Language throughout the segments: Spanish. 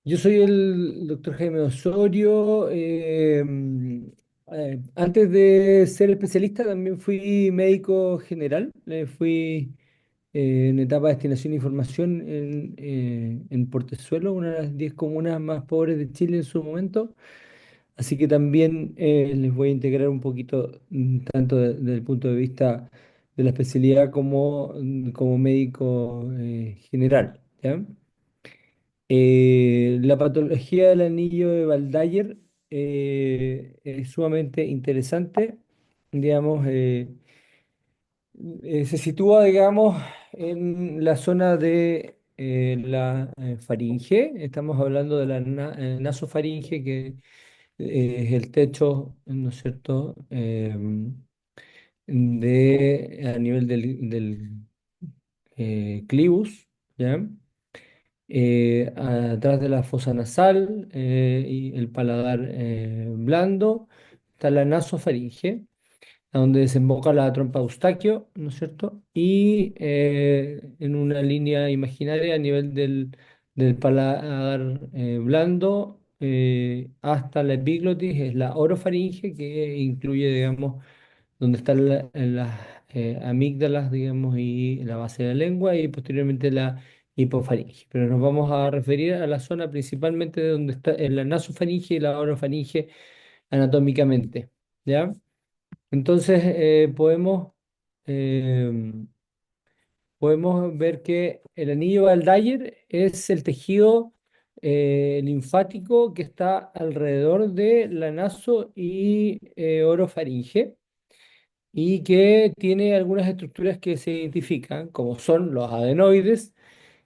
Yo soy el doctor Jaime Osorio. Antes de ser especialista también fui médico general. Fui en etapa de destinación de información en Portezuelo, una de las 10 comunas más pobres de Chile en su momento. Así que también les voy a integrar un poquito, tanto desde el punto de vista de la especialidad como médico general. ¿Ya? La patología del anillo de Waldeyer es sumamente interesante. Digamos, se sitúa, digamos, en la zona de la faringe. Estamos hablando de la nasofaringe, que es el techo, ¿no es cierto?, a nivel del clivus, ¿ya? Atrás de la fosa nasal y el paladar blando está la nasofaringe, a donde desemboca la trompa de Eustaquio, ¿no es cierto? Y en una línea imaginaria a nivel del paladar blando hasta la epiglotis es la orofaringe, que incluye, digamos, donde están las amígdalas, digamos, y la base de la lengua y posteriormente la hipofaringe. Pero nos vamos a referir a la zona principalmente de donde está en la nasofaringe y la orofaringe anatómicamente, ¿ya? Entonces eh, podemos ver que el anillo Waldeyer es el tejido linfático que está alrededor de la naso y orofaringe y que tiene algunas estructuras que se identifican, como son los adenoides,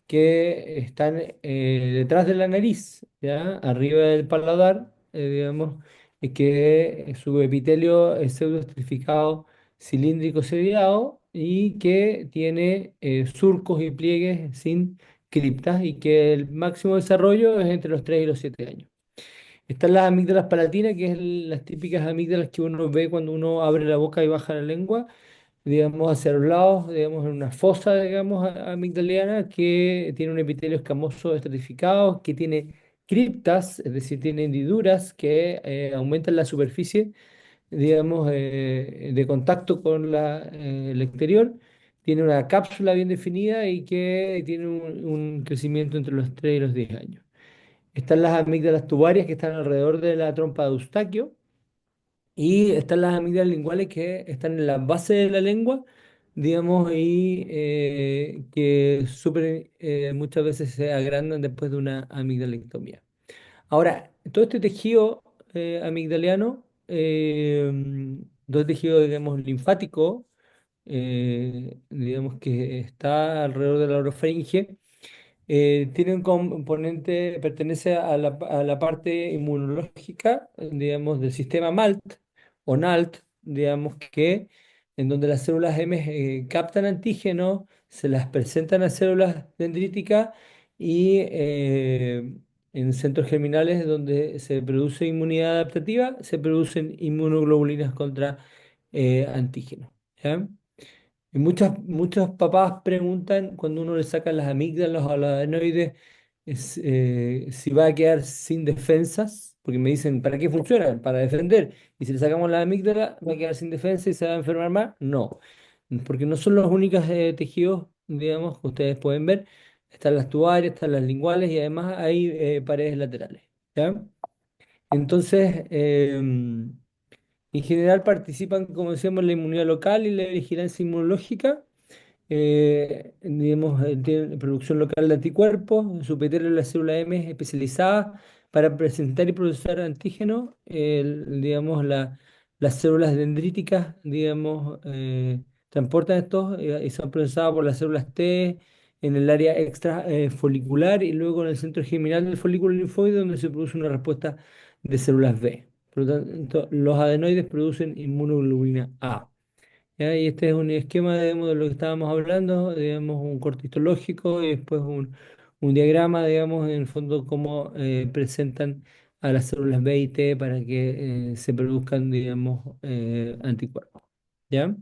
que están detrás de la nariz, ¿ya? Arriba del paladar, digamos, y que su epitelio es pseudoestratificado cilíndrico seriado y que tiene surcos y pliegues sin criptas y que el máximo desarrollo es entre los 3 y los 7 años. Están las amígdalas palatinas, que es las típicas amígdalas que uno ve cuando uno abre la boca y baja la lengua, digamos, hacia los lados, digamos, en una fosa, digamos, amigdaliana que tiene un epitelio escamoso estratificado, que tiene criptas, es decir, tiene hendiduras que aumentan la superficie, digamos, de contacto con el exterior, tiene una cápsula bien definida y que tiene un crecimiento entre los 3 y los 10 años. Están las amígdalas tubarias que están alrededor de la trompa de Eustaquio y están las amígdalas linguales que están en la base de la lengua, digamos, y que muchas veces se agrandan después de una amigdalectomía. Ahora, todo este tejido amigdaliano, todo el tejido, digamos, linfático, digamos, que está alrededor de la orofaringe, tiene un componente, pertenece a la parte inmunológica, digamos, del sistema MALT o NALT, digamos que en donde las células M captan antígenos, se las presentan a células dendríticas y en centros germinales donde se produce inmunidad adaptativa, se producen inmunoglobulinas contra antígenos. ¿Ya? Y muchos papás preguntan cuando uno le saca las amígdalas o los adenoides si va a quedar sin defensas, porque me dicen, ¿para qué funcionan? Para defender. Y si le sacamos la amígdala, ¿va a quedar sin defensa y se va a enfermar más? No, porque no son los únicos tejidos, digamos, que ustedes pueden ver. Están las tubarias, están las linguales y además hay paredes laterales. ¿Ya? Entonces, en general participan, como decíamos, la inmunidad local y la vigilancia inmunológica, digamos, tiene producción local de anticuerpos, en su epitelio la célula M es especializada para presentar y procesar antígenos, digamos, las células dendríticas, digamos, transportan estos y son procesados por las células T en el área extrafolicular y luego en el centro germinal del folículo linfoide donde se produce una respuesta de células B. Por lo tanto, los adenoides producen inmunoglobulina A. ¿Ya? Y este es un esquema, digamos, de lo que estábamos hablando, digamos, un corte histológico y después un diagrama, digamos, en el fondo, cómo presentan a las células B y T para que se produzcan, digamos, anticuerpos. ¿Ya?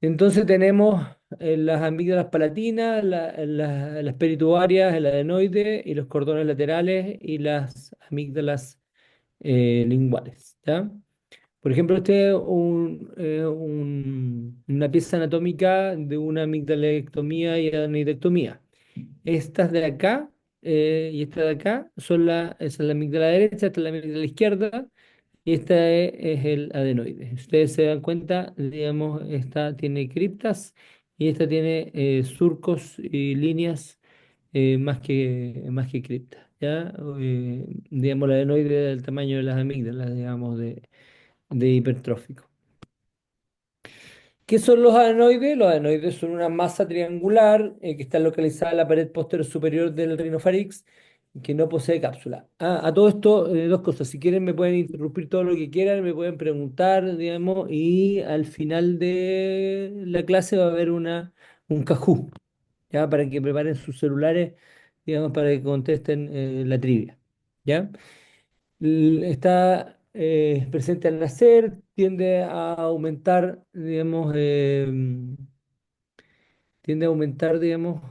Entonces tenemos las amígdalas palatinas, las perituarias, el adenoide y los cordones laterales y las amígdalas linguales. ¿Ya? Por ejemplo, este es una pieza anatómica de una amigdalectomía y adenoidectomía. Estas de acá y esta de acá esa es la amígdala derecha, esta es la amígdala izquierda y es el adenoide. Si ustedes se dan cuenta, digamos, esta tiene criptas y esta tiene surcos y líneas más que criptas. ¿Ya? Digamos, el adenoide del tamaño de las amígdalas, digamos, de hipertrófico. ¿Qué son los adenoides? Los adenoides son una masa triangular que está localizada en la pared posterior superior del rinofarinx que no posee cápsula. A todo esto, dos cosas. Si quieren, me pueden interrumpir todo lo que quieran, me pueden preguntar, digamos, y al final de la clase va a haber un cajú, ¿ya? Para que preparen sus celulares, digamos, para que contesten la trivia, ¿ya? Está presente al nacer, tiende a aumentar, digamos, digamos,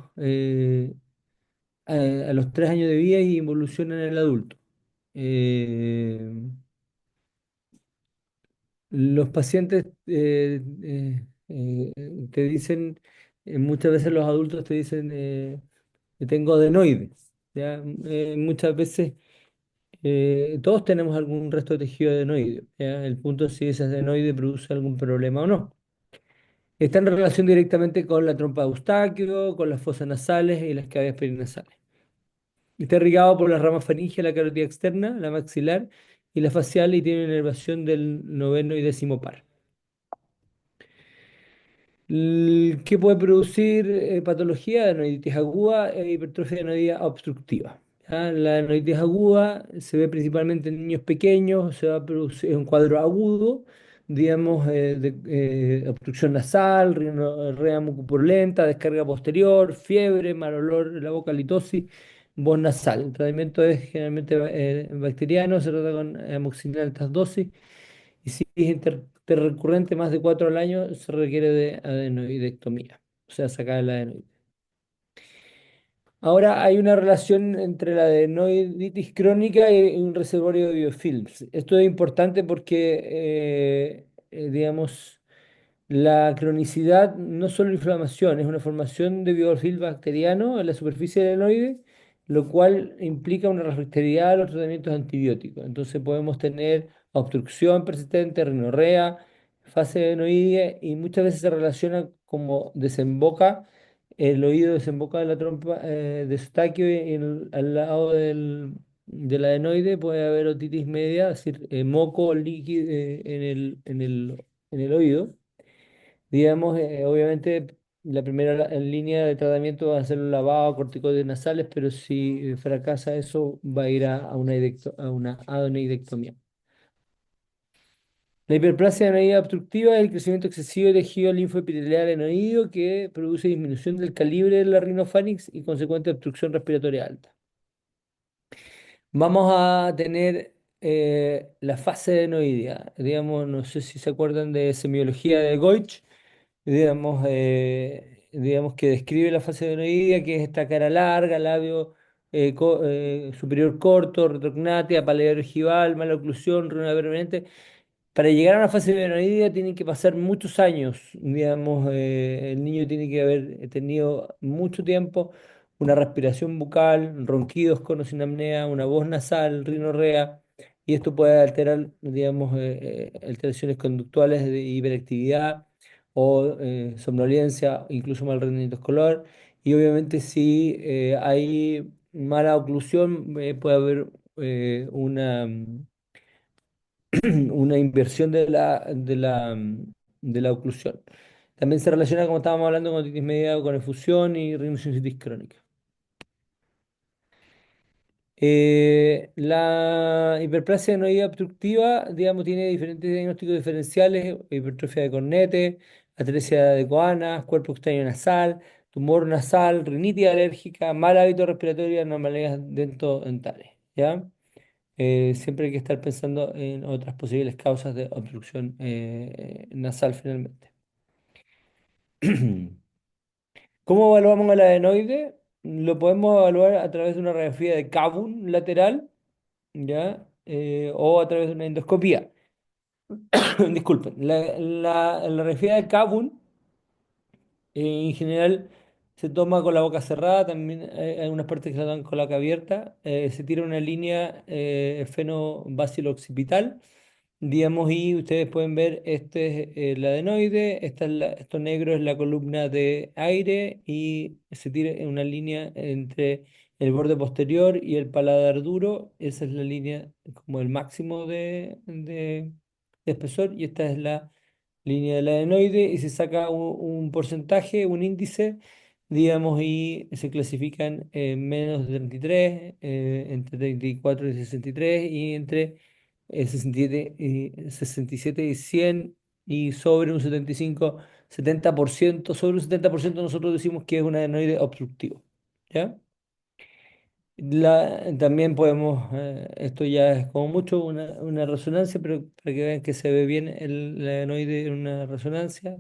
a los 3 años de vida y evoluciona en el adulto. Eh, los pacientes te dicen, muchas veces los adultos te dicen que tengo adenoides, ¿ya? Muchas veces todos tenemos algún resto de tejido adenoide, ¿ya? El punto es si ese adenoide produce algún problema o no. Está en relación directamente con la trompa de Eustaquio, con las fosas nasales y las cavidades perinasales. Está irrigado por las ramas faringe, la carótida externa, la maxilar y la facial y tiene inervación del noveno y décimo par. ¿Qué puede producir patología? Adenoiditis aguda e hipertrofia adenoidea obstructiva. ¿Ya? La adenoiditis aguda se ve principalmente en niños pequeños, se va a producir es un cuadro agudo, digamos, de obstrucción nasal, rinorrea mucopurulenta, descarga posterior, fiebre, mal olor en la boca, litosis, voz nasal. El tratamiento es generalmente bacteriano, se trata con amoxicilina en altas dosis y si es recurrente más de 4 al año, se requiere de adenoidectomía, o sea, sacar el adenoide. Ahora hay una relación entre la adenoiditis crónica y un reservorio de biofilms. Esto es importante porque, digamos, la cronicidad no es solo inflamación, es una formación de biofilm bacteriano en la superficie del adenoide, lo cual implica una refractoriedad a los tratamientos antibióticos. Entonces podemos tener obstrucción persistente, rinorrea, fase adenoidea y muchas veces se relaciona como desemboca, el oído desemboca de la trompa de Eustaquio y al lado del adenoide puede haber otitis media, es decir, moco líquido en el oído. Digamos, obviamente la primera en línea de tratamiento va a ser un lavado, corticoides nasales, pero si fracasa eso va a ir a una adenoidectomía. La hiperplasia adenoidea obstructiva es el crecimiento excesivo de tejido linfoepitelial adenoideo que produce disminución del calibre de la rinofarinx y consecuente obstrucción respiratoria alta. Vamos a tener la fase adenoidea. Digamos, no sé si se acuerdan de semiología de Goich, digamos que describe la fase adenoidea, que es esta cara larga, labio superior corto, retrognatia, paladar ojival, mala oclusión, ruina permanente. Para llegar a una fase adenoidea tienen que pasar muchos años, digamos, el niño tiene que haber tenido mucho tiempo una respiración bucal, ronquidos con o sin apnea, una voz nasal, rinorrea, y esto puede alterar, digamos, alteraciones conductuales de hiperactividad o somnolencia, incluso mal rendimiento escolar, y obviamente si hay mala oclusión, puede haber una inversión de la oclusión. También se relaciona, como estábamos hablando, con otitis media, con efusión y rhinosinusitis crónica. La hiperplasia adenoidea obstructiva, digamos, tiene diferentes diagnósticos diferenciales: hipertrofia de cornete, atresia de coanas, cuerpo extraño nasal, tumor nasal, rinitis alérgica, mal hábito respiratorio y anomalías dentodentales, ¿ya? Siempre hay que estar pensando en otras posibles causas de obstrucción nasal finalmente. ¿Cómo evaluamos el adenoide? Lo podemos evaluar a través de una radiografía de Kabun lateral, ¿ya? O a través de una endoscopía. Disculpen, la radiografía de Kabun en general se toma con la boca cerrada, también hay algunas partes que se toman con la boca abierta. Se tira una línea feno-occipital, digamos, y ustedes pueden ver, este es el adenoide, esto negro es la columna de aire y se tira en una línea entre el borde posterior y el paladar duro. Esa es la línea como el máximo de espesor y esta es la línea del adenoide y se saca un porcentaje, un índice, digamos, y se clasifican en menos de 33, entre 34 y 63 y entre 67 y 100 y sobre un 75, 70%, sobre un 70% nosotros decimos que es un adenoide obstructivo. ¿Ya? También podemos, esto ya es como mucho una resonancia, pero para que vean que se ve bien el adenoide en una resonancia,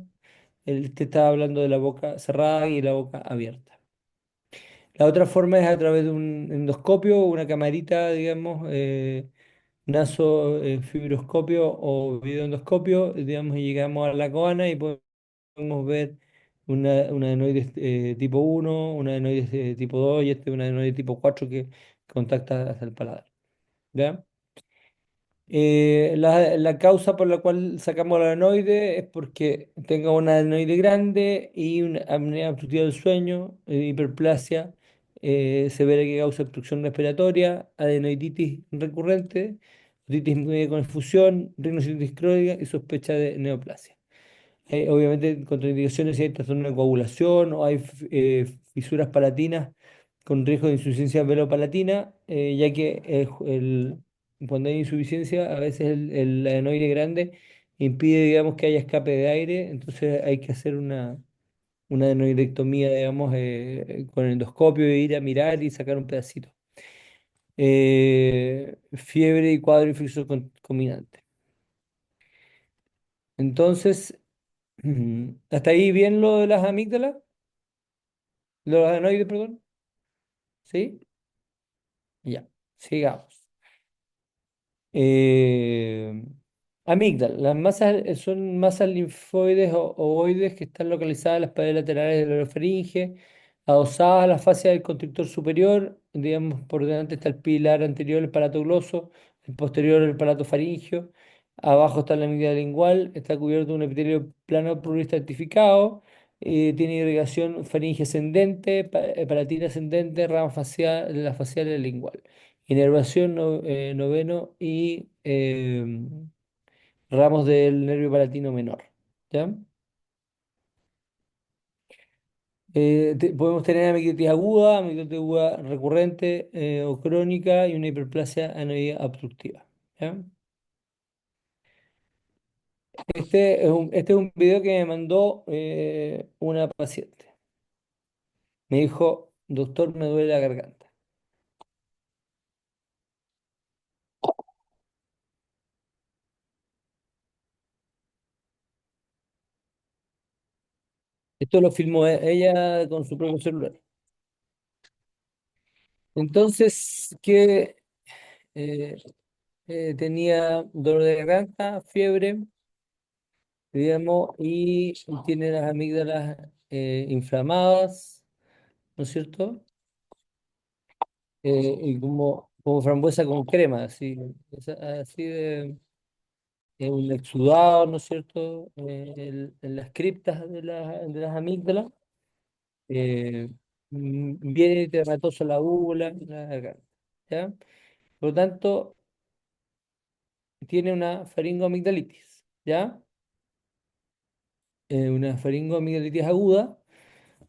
él te está hablando de la boca cerrada y la boca abierta. La otra forma es a través de un endoscopio, una camarita, digamos, nasofibroscopio o videoendoscopio, digamos, y llegamos a la coana y podemos ver un adenoide tipo 1, un adenoide tipo 2 y un adenoide tipo 4 que contacta hasta el paladar. ¿Ya? La causa por la cual sacamos el adenoide es porque tenga un adenoide grande y una apnea obstructiva del sueño, hiperplasia severa que causa obstrucción respiratoria, adenoiditis recurrente, otitis media con efusión, rinocerontitis crónica y sospecha de neoplasia. Obviamente, contraindicaciones si hay trastorno de coagulación o hay fisuras palatinas con riesgo de insuficiencia velopalatina, ya que cuando hay insuficiencia, a veces el adenoide grande impide, digamos, que haya escape de aire, entonces hay que hacer una adenoidectomía, digamos, con endoscopio, e ir a mirar y sacar un pedacito. Fiebre y cuadro infeccioso combinante. Entonces, hasta ahí bien lo de las amígdalas, lo de los adenoides, perdón. ¿Sí? Ya, sigamos. Eh, Amígdalas. Las masas son masas linfoides o ovoides que están localizadas en las paredes laterales de la orofaringe, adosadas a la fascia del constrictor superior. Digamos, por delante está el pilar anterior, el palato gloso, el posterior, el palato faríngeo. Abajo está la amígdala lingual, está cubierto de un epitelio plano pluristratificado. Tiene irrigación faringe ascendente, palatina ascendente, rama facial, la facial y la lingual. Inervación noveno y ramos del nervio palatino menor. ¿Ya? Podemos tener amigdalitis aguda recurrente o crónica y una hiperplasia anoidea obstructiva. ¿Ya? Este es un video que me mandó una paciente. Me dijo, doctor, me duele la garganta. Esto lo filmó ella con su propio celular. Entonces, que tenía dolor de garganta, fiebre, digamos, y tiene las amígdalas inflamadas, ¿no es cierto? Y como frambuesa con crema, así, así de un exudado, ¿no es cierto? En las criptas de las amígdalas, eh, viene dermatosa la úvula, la garganta, ¿ya? Por lo tanto, tiene una faringoamigdalitis, ¿ya? Una faringoamigdalitis aguda.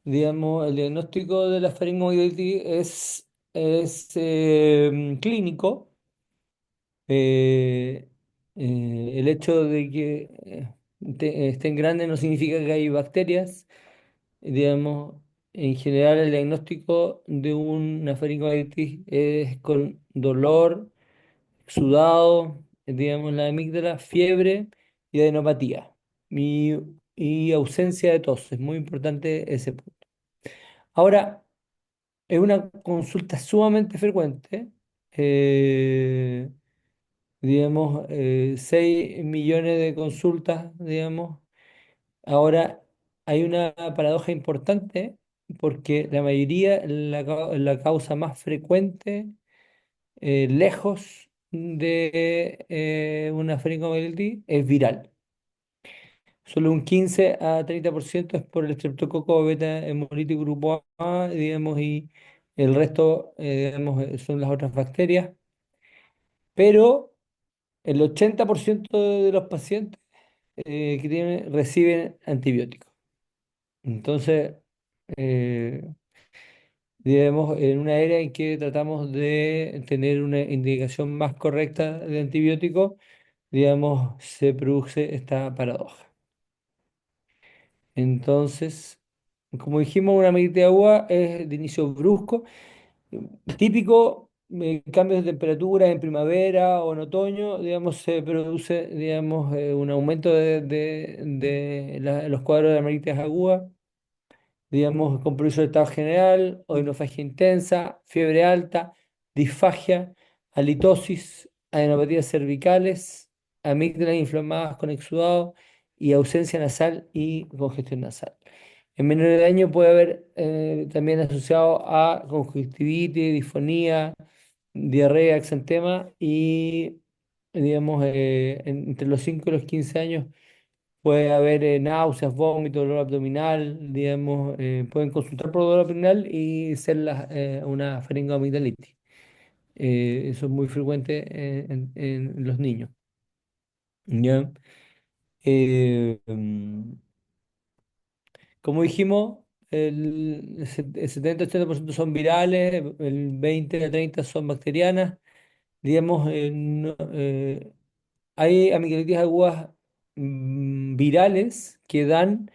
Digamos, el diagnóstico de la faringoamigdalitis es clínico. Eh, el hecho de que estén grandes no significa que hay bacterias. Digamos, en general el diagnóstico de una faringoamigdalitis es con dolor, sudado, digamos, en la amígdala, fiebre y adenopatía. Y, y ausencia de tos. Es muy importante ese punto. Ahora, es una consulta sumamente frecuente. eh, digamos, 6 millones de consultas, digamos. Ahora, hay una paradoja importante porque la mayoría, la causa más frecuente, lejos de una faringomelitis, es viral. Solo un 15 a 30% es por el estreptococo beta hemolítico grupo A, digamos, y el resto, digamos, son las otras bacterias. Pero el 80% de los pacientes que tienen reciben antibióticos. Entonces, eh, digamos, en una era en que tratamos de tener una indicación más correcta de antibióticos, digamos, se produce esta paradoja. Entonces, como dijimos, una amiguita de agua es de inicio brusco, típico, cambios de temperatura en primavera o en otoño, digamos, se produce, digamos, un aumento de los cuadros de amiguitas agudas, digamos, con progreso de estado general, odinofagia intensa, fiebre alta, disfagia, halitosis, adenopatías cervicales, amígdalas inflamadas con exudado y ausencia nasal y congestión nasal. En menor daño puede haber también asociado a conjuntivitis, disfonía, diarrea, exantema y, digamos, entre los 5 y los 15 años puede haber náuseas, vómitos, dolor abdominal, digamos, pueden consultar por dolor abdominal y ser una faringoamigdalitis. Eso es muy frecuente en los niños. ¿Ya? Mm, Como dijimos, el 70-80% son virales, el 20 a 30 son bacterianas. Digamos, hay amigdalitis agudas virales que dan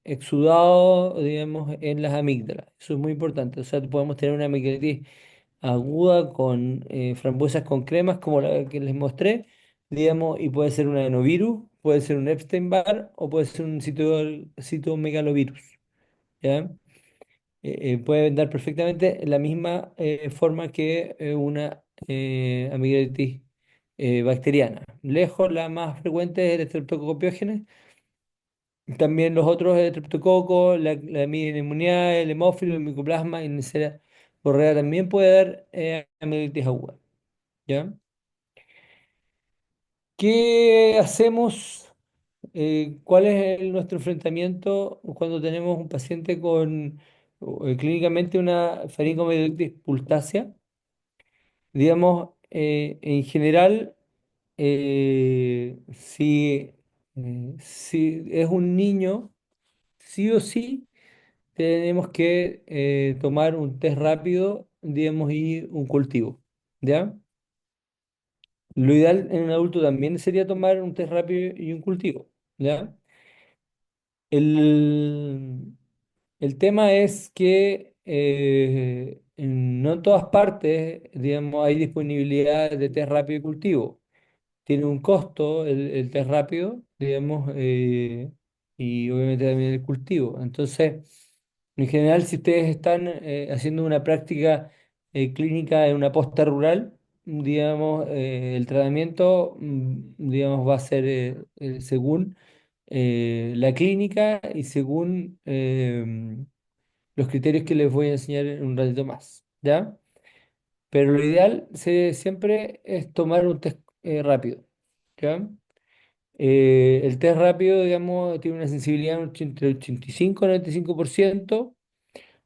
exudado, digamos, en las amígdalas. Eso es muy importante. O sea, podemos tener una amigdalitis aguda con frambuesas con cremas, como la que les mostré, digamos, y puede ser un adenovirus, puede ser un Epstein-Barr o puede ser un citomegalovirus. ¿Ya? Puede dar perfectamente la misma forma que una amigdalitis bacteriana. Lejos, la más frecuente es el Streptococcus. También los otros, el Streptococo, la neumonía, el hemófilo, el micoplasma y Neisseria correa también puede dar amigdalitis aguda. ¿Ya? ¿Qué hacemos? ¿Cuál es nuestro enfrentamiento cuando tenemos un paciente con clínicamente una faringoamigdalitis pultácea? Digamos, en general, si es un niño, sí o sí tenemos que tomar un test rápido, digamos, y un cultivo, ¿ya? Lo ideal en un adulto también sería tomar un test rápido y un cultivo, ¿ya? El, el tema es que no en todas partes, digamos, hay disponibilidad de test rápido y cultivo. Tiene un costo el test rápido, digamos, y obviamente también el cultivo. Entonces, en general, si ustedes están haciendo una práctica clínica en una posta rural, digamos, el tratamiento, digamos, va a ser según la clínica y según los criterios que les voy a enseñar en un ratito más, ¿ya? Pero lo ideal siempre es tomar un test rápido, ¿ya? El test rápido, digamos, tiene una sensibilidad entre 85 y 95%,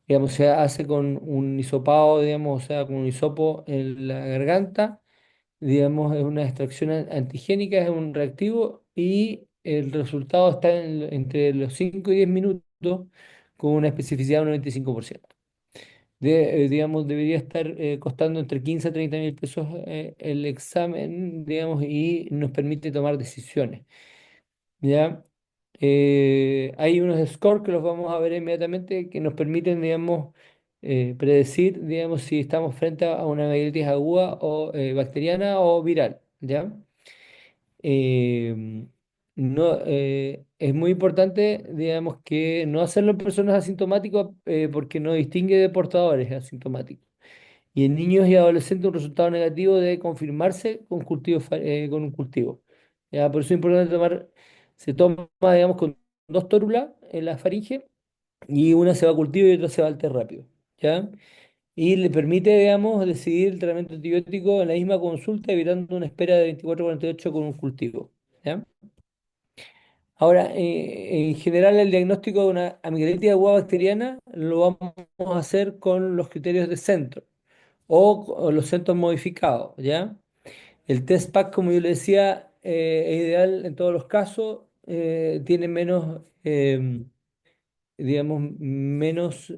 digamos, se hace con un hisopado, digamos, o sea, con un hisopo en la garganta, digamos, es una extracción antigénica, es un reactivo y el resultado está entre los 5 y 10 minutos con una especificidad de un 95%. Digamos, debería estar costando entre 15 a 30 mil pesos el examen, digamos, y nos permite tomar decisiones. ¿Ya? Hay unos scores que los vamos a ver inmediatamente que nos permiten, digamos, predecir, digamos, si estamos frente a una amigdalitis aguda o bacteriana o viral, ¿ya? Eh, no, es muy importante, digamos, que no hacerlo en personas asintomáticas porque no distingue de portadores asintomáticos. Y en niños y adolescentes un resultado negativo debe confirmarse con con un cultivo. ¿Ya? Por eso es importante se toma, digamos, con dos tórulas en la faringe y una se va a cultivo y otra se va al té rápido. ¿Ya? Y le permite, digamos, decidir el tratamiento antibiótico en la misma consulta, evitando una espera de 24 a 48 con un cultivo. ¿Ya? Ahora, en general, el diagnóstico de una amigdalitis aguda bacteriana lo vamos a hacer con los criterios de centro o los centros modificados, ¿ya? El test pack, como yo le decía, es ideal en todos los casos, tiene menos, digamos, menos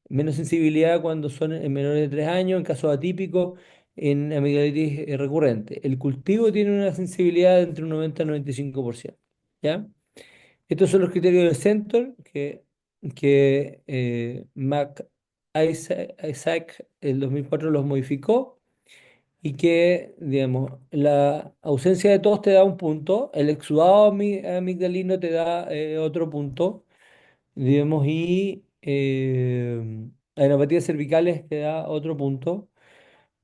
sensibilidad cuando son en menores de 3 años, en casos atípicos, en amigdalitis recurrente. El cultivo tiene una sensibilidad de entre un 90 y 95%, ¿ya? Estos son los criterios del Centor que Isaac el 2004 los modificó y que, digamos, la ausencia de tos te da un punto, el exudado amigdalino te da otro punto, digamos, y adenopatías cervicales te da otro punto,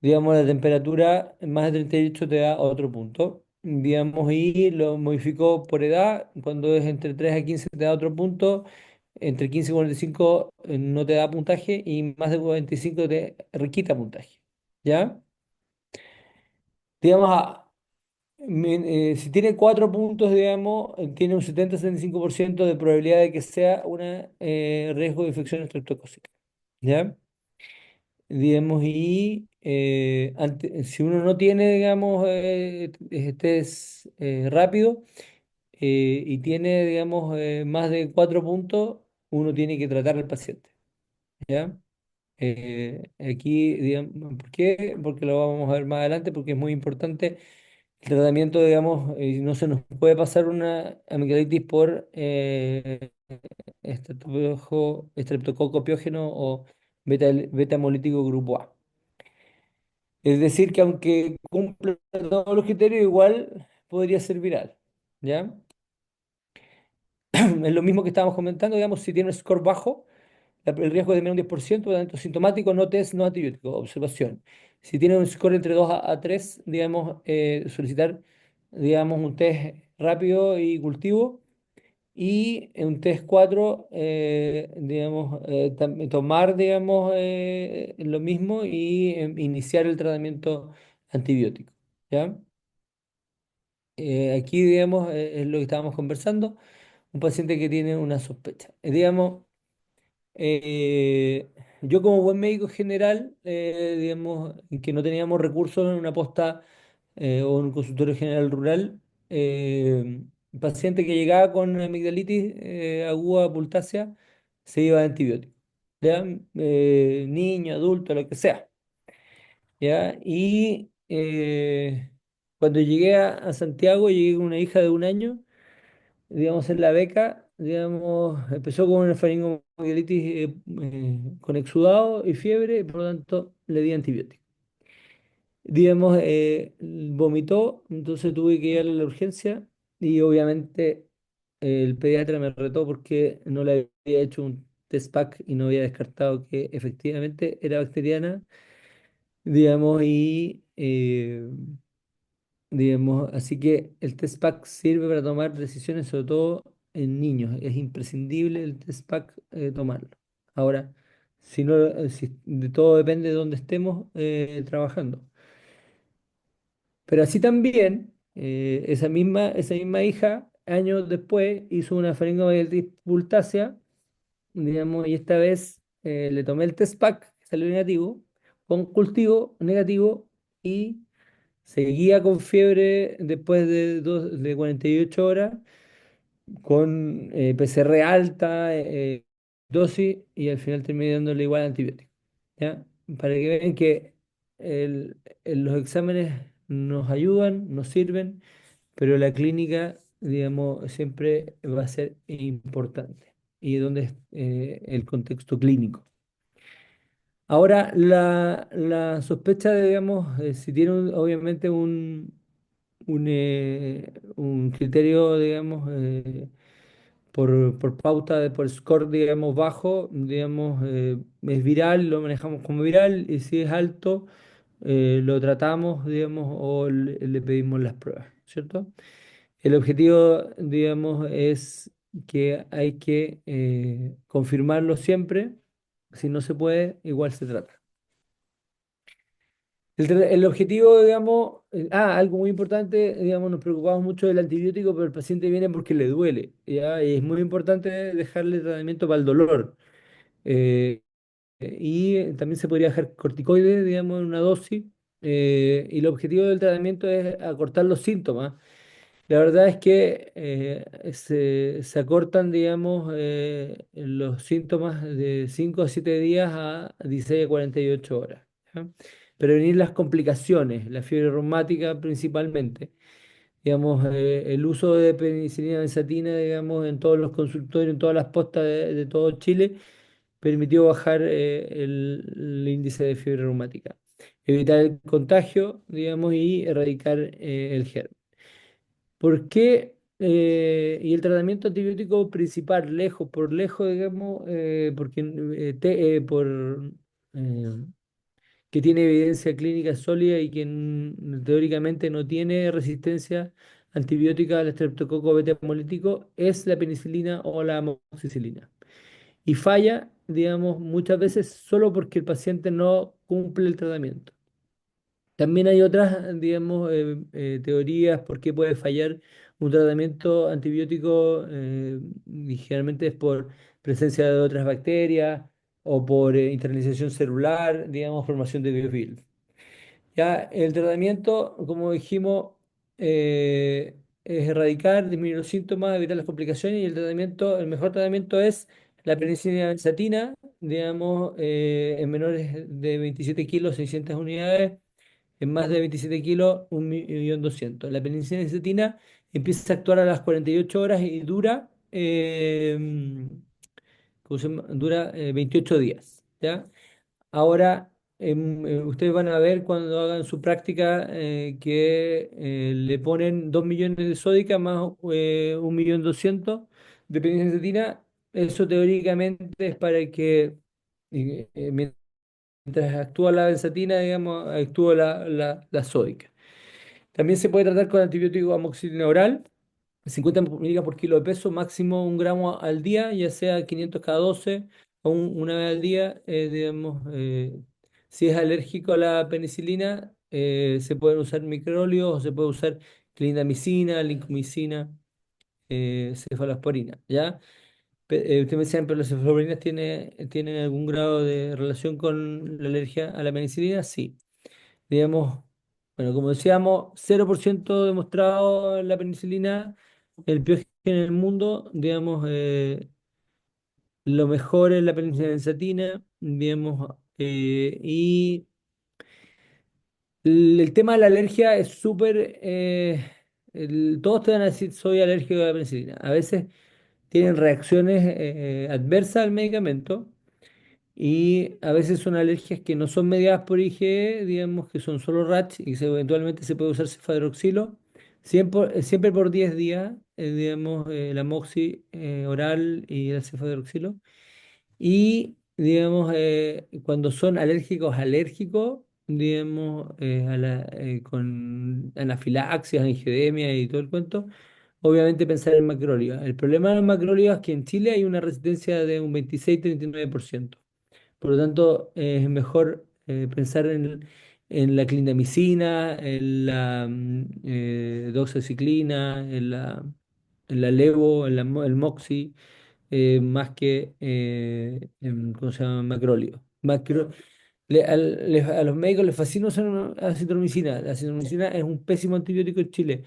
digamos, la temperatura más de 38 te da otro punto, digamos, y lo modificó por edad, cuando es entre 3 a 15 te da otro punto, entre 15 y 45 no te da puntaje y más de 45 te requita puntaje, ¿ya? Digamos, si tiene 4 puntos, digamos, tiene un 70-75% de probabilidad de que sea un riesgo de infección estreptocócica, ¿ya? Digamos, y si uno no tiene, digamos, test rápido y tiene, digamos, más de 4 puntos, uno tiene que tratar al paciente, ¿ya? Aquí, digamos, ¿por qué? Porque lo vamos a ver más adelante, porque es muy importante el tratamiento, digamos, no se nos puede pasar una amigdalitis por estreptococo piógeno o beta hemolítico grupo A. Es decir, que aunque cumpla todos los criterios, igual podría ser viral, ¿ya? Es lo mismo que estábamos comentando, digamos, si tiene un score bajo, el riesgo es de menos un 10%, tratamiento sintomático, no test, no antibiótico, observación. Si tiene un score entre 2 a 3, digamos, solicitar, digamos, un test rápido y cultivo. Y un test 4 digamos, tomar, digamos, lo mismo y iniciar el tratamiento antibiótico, ¿ya? Aquí, digamos, es lo que estábamos conversando, un paciente que tiene una sospecha. Digamos, yo como buen médico general, digamos, que no teníamos recursos en una posta o en un consultorio general rural, paciente que llegaba con amigdalitis aguda pultácea se iba de antibiótico, ¿ya? Niño, adulto, lo que sea, ¿ya? Y cuando llegué a Santiago, llegué con una hija de 1 año, digamos, en la beca, digamos, empezó con una faringomielitis con exudado y fiebre, y por lo tanto le di antibiótico. Digamos, vomitó, entonces tuve que ir a la urgencia y obviamente el pediatra me retó porque no le había hecho un test pack y no había descartado que efectivamente era bacteriana, digamos, digamos, así que el test pack sirve para tomar decisiones, sobre todo en niños. Es imprescindible el test pack tomarlo. Ahora, si no, si de todo depende de dónde estemos trabajando. Pero así también, esa misma hija, años después, hizo una faringomielitis pultácea, digamos, y esta vez le tomé el test pack, que salió negativo, con cultivo negativo y seguía con fiebre después de 48 horas, con PCR alta, dosis, y al final terminé dándole igual antibiótico. ¿Ya? Para que vean que los exámenes nos ayudan, nos sirven, pero la clínica, digamos, siempre va a ser importante. Y donde es el contexto clínico. Ahora, la sospecha de, digamos, si tiene obviamente un criterio, digamos, por pauta, por score, digamos, bajo, digamos, es viral, lo manejamos como viral, y si es alto, lo tratamos, digamos, o le pedimos las pruebas, ¿cierto? El objetivo, digamos, es que hay que confirmarlo siempre. Si no se puede, igual se trata. El objetivo, digamos, algo muy importante, digamos, nos preocupamos mucho del antibiótico, pero el paciente viene porque le duele, ¿ya? Y es muy importante dejarle tratamiento para el dolor. Eh, y también se podría dejar corticoides, digamos, en una dosis. Y el objetivo del tratamiento es acortar los síntomas. La verdad es que se acortan, digamos, los síntomas de 5 a 7 días a 16 a 48 horas. ¿Ya? Prevenir las complicaciones, la fiebre reumática principalmente. Digamos, el uso de penicilina benzatina, digamos, en todos los consultorios, en todas las postas de todo Chile, permitió bajar el índice de fiebre reumática. Evitar el contagio, digamos, y erradicar el germen. ¿Por qué? Y el tratamiento antibiótico principal, lejos, por lejos, digamos, porque eh, que tiene evidencia clínica sólida y que teóricamente no tiene resistencia antibiótica al estreptococo beta hemolítico, es la penicilina o la amoxicilina. Y falla, digamos, muchas veces solo porque el paciente no cumple el tratamiento. También hay otras, digamos, teorías por qué puede fallar un tratamiento antibiótico, y generalmente es por presencia de otras bacterias o por internalización celular, digamos, formación de biofilm. Ya el tratamiento, como dijimos, es erradicar, disminuir los síntomas, evitar las complicaciones y el tratamiento, el mejor tratamiento es la penicilina benzatina, digamos, en menores de 27 kilos, 600 unidades en más de 27 kilos, 1.200.000. La penicilina empieza a actuar a las 48 horas y dura, ¿cómo se llama? Dura 28 días. ¿Ya? Ahora, ustedes van a ver cuando hagan su práctica que le ponen 2 millones de sódica más 1.200.000 de penicilina. Eso teóricamente es para que mientras actúa la benzatina, digamos, actúa la sódica. También se puede tratar con antibiótico amoxicilina oral, 50 miligramos por kilo de peso, máximo 1 gramo al día, ya sea 500 cada 12 o una vez al día. Digamos, si es alérgico a la penicilina, se pueden usar micróleos o se puede usar clindamicina, lincomicina, cefalosporina, ¿ya? Usted me decía, pero las cefaloporinas tienen algún grado de relación con la alergia a la penicilina, sí. Digamos, bueno, como decíamos, 0% demostrado la penicilina, el peor gen en el mundo, digamos, lo mejor es la penicilina benzatina, digamos, y el tema de la alergia es súper, todos te van a decir soy alérgico a la penicilina. A veces tienen reacciones adversas al medicamento. Y a veces son alergias que no son mediadas por IgE, digamos que son solo rash y eventualmente se puede usar cefadroxilo, siempre por 10 días, digamos, la moxi oral y el cefadroxilo. Y, digamos, cuando son alérgicos, alérgicos, digamos, con anafilaxis, angidemia y todo el cuento, obviamente pensar en macrólidos. El problema de los macrólidos es que en Chile hay una resistencia de un 26-39%. Por lo tanto, es mejor pensar en la clindamicina, en la doxiciclina, en la levo, el moxi, más que ¿cómo se llama? Macróleo. A los médicos les fascina usar una acitromicina. La acitromicina es un pésimo antibiótico en Chile.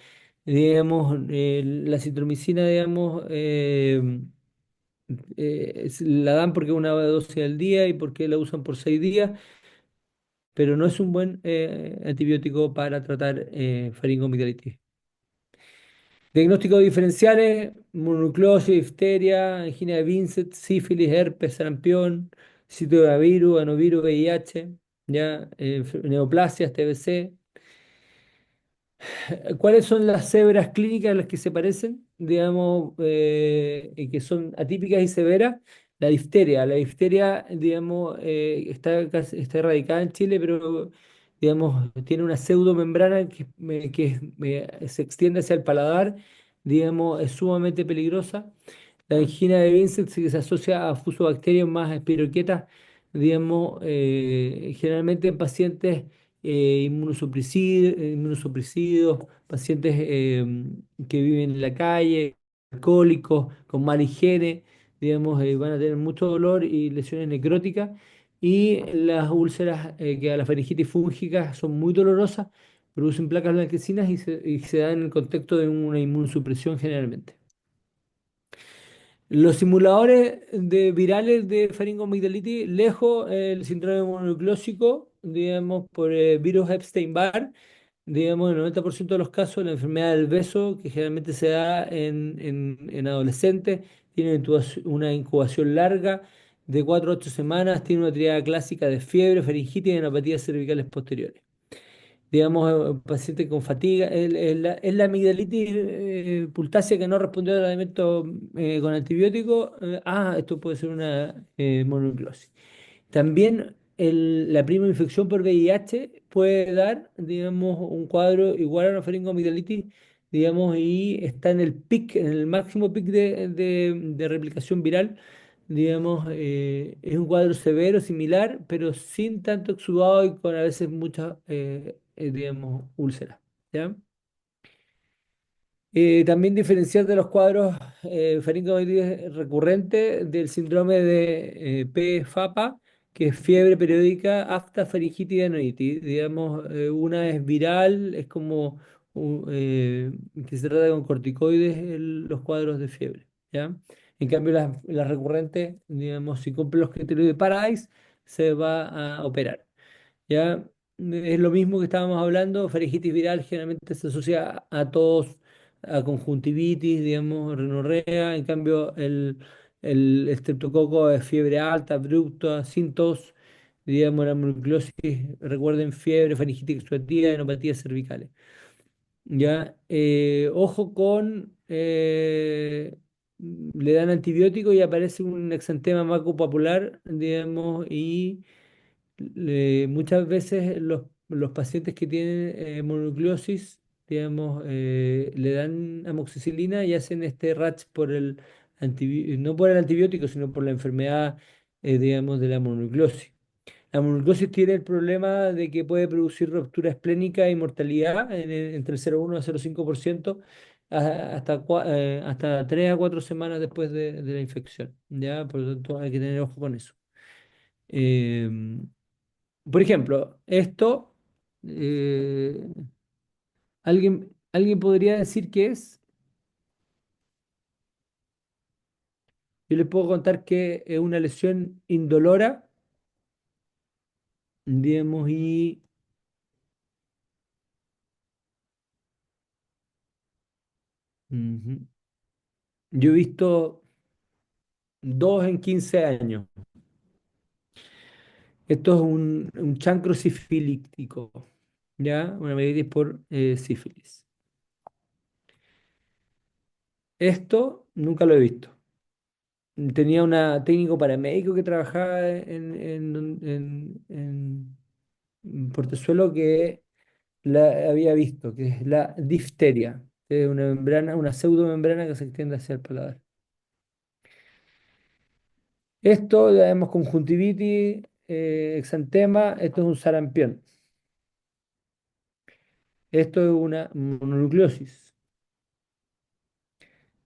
Digamos, la acitromicina, digamos, la dan porque es una dosis al día y porque la usan por 6 días, pero no es un buen antibiótico para tratar faringoamigdalitis. Diagnósticos diferenciales: mononucleosis, difteria, angina de Vincent, sífilis, herpes, sarampión, citovirus, anovirus, VIH, ya, neoplasias, TBC. ¿Cuáles son las cebras clínicas a las que se parecen, digamos, y que son atípicas y severas? La difteria, digamos, está erradicada en Chile, pero, digamos, tiene una pseudomembrana que se extiende hacia el paladar, digamos, es sumamente peligrosa. La angina de Vincent sí que se asocia a fusobacterias más espiroquetas, digamos, generalmente en pacientes inmunosuprimidos, pacientes que viven en la calle, alcohólicos, con mala higiene, digamos, van a tener mucho dolor y lesiones necróticas. Y las úlceras, que a la faringitis fúngica son muy dolorosas, producen placas blanquecinas y se dan en el contexto de una inmunosupresión generalmente. Los simuladores de virales de faringoamigdalitis, lejos el síndrome mononucleósico, digamos, por virus Epstein-Barr, digamos, en el 90% de los casos, la enfermedad del beso, que generalmente se da en adolescentes, tiene una incubación larga de 4 a 8 semanas, tiene una triada clásica de fiebre, faringitis y enapatías cervicales posteriores. Digamos, paciente con fatiga, es la amigdalitis pultácea que no respondió al tratamiento con antibiótico. Esto puede ser una mononucleosis. También la prima infección por VIH puede dar, digamos, un cuadro igual a una faringoamigdalitis, digamos, y está en el pic, en el máximo pic de replicación viral, digamos, es un cuadro severo, similar, pero sin tanto exudado y con a veces muchas, digamos, úlceras. ¿Ya? También diferenciar de los cuadros faringoides recurrentes del síndrome de PFAPA, que es fiebre periódica, afta, faringitis y adenoides. Digamos, una es viral, es como que se trata con corticoides los cuadros de fiebre. ¿Ya? En cambio, las recurrentes, digamos, si cumple los criterios de Paradise, se va a operar. ¿Ya? Es lo mismo que estábamos hablando, faringitis viral generalmente se asocia a tos, a conjuntivitis, digamos, rinorrea, en cambio el estreptococo es fiebre alta, abrupta, sin tos, digamos, la mononucleosis, recuerden, fiebre, faringitis exudativa, enopatías cervicales. ¿Ya? Ojo con, le dan antibiótico y aparece un exantema maculopapular, digamos, y muchas veces los pacientes que tienen mononucleosis, digamos, le dan amoxicilina y hacen este rash no por el antibiótico, sino por la enfermedad, digamos, de la mononucleosis. La mononucleosis tiene el problema de que puede producir ruptura esplénica y mortalidad entre el 0,1 a 0,5%, hasta 3 a 4 semanas después de la infección. ¿Ya? Por lo tanto, hay que tener ojo con eso. Em, por ejemplo, esto, eh, alguien podría decir que es, yo les puedo contar que es una lesión indolora, digamos, y ujú, yo he visto 2 en 15 años. Esto es un chancro sifilítico, ¿ya? Una meningitis por sífilis. Esto nunca lo he visto. Tenía una técnico paramédico que trabajaba en Portezuelo que la había visto, que es la difteria, que es una membrana, una pseudomembrana que se extiende hacia el paladar. Esto, ya vemos conjuntivitis, exantema, esto es un sarampión. Esto es una mononucleosis.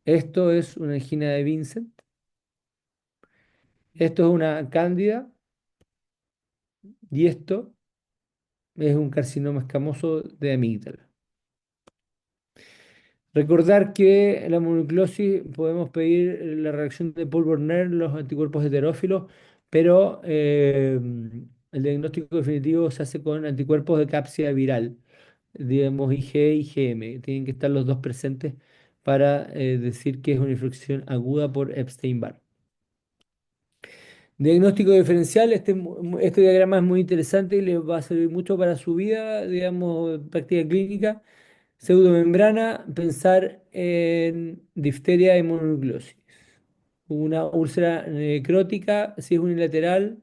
Esto es una angina de Vincent. Esto es una cándida y esto es un carcinoma escamoso de amígdala. Recordar que la mononucleosis podemos pedir la reacción de Paul Werner, los anticuerpos heterófilos, pero el diagnóstico definitivo se hace con anticuerpos de cápsida viral, digamos IG y IgM. Tienen que estar los dos presentes para decir que es una infección aguda por Epstein-Barr. Diagnóstico diferencial, este diagrama es muy interesante y les va a servir mucho para su vida, digamos, práctica clínica. Pseudomembrana, pensar en difteria y mononucleosis. Una úlcera necrótica, si es unilateral,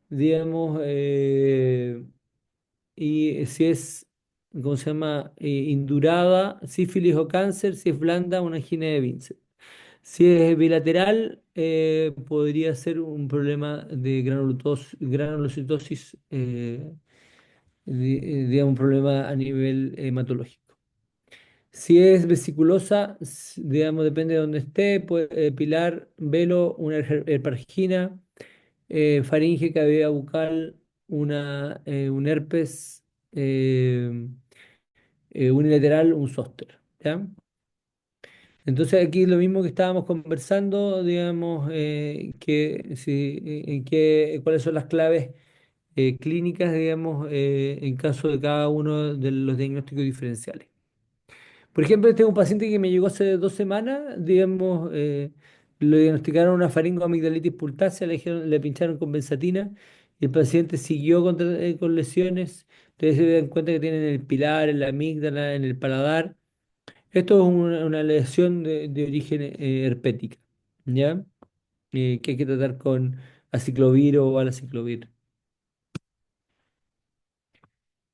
digamos, y si es, ¿cómo se llama? Indurada, sífilis o cáncer, si es blanda, una angina de Vincent. Si es bilateral, podría ser un problema de granulocitosis, digamos, un problema a nivel hematológico. Si es vesiculosa, digamos, depende de dónde esté, puede, pilar, velo, una herpargina, faringe, cavidad bucal, un herpes unilateral, un zóster. ¿Ya? Entonces aquí lo mismo que estábamos conversando, digamos, que si, cuáles son las claves clínicas, digamos, en caso de cada uno de los diagnósticos diferenciales. Por ejemplo, tengo un paciente que me llegó hace 2 semanas, digamos, le diagnosticaron una faringoamigdalitis purtácea, le pincharon con benzatina y el paciente siguió con lesiones. Ustedes se dan cuenta que tienen el pilar, en la amígdala, en el paladar. Esto es una lesión de origen herpética, ¿ya? Que hay que tratar con aciclovir o valaciclovir.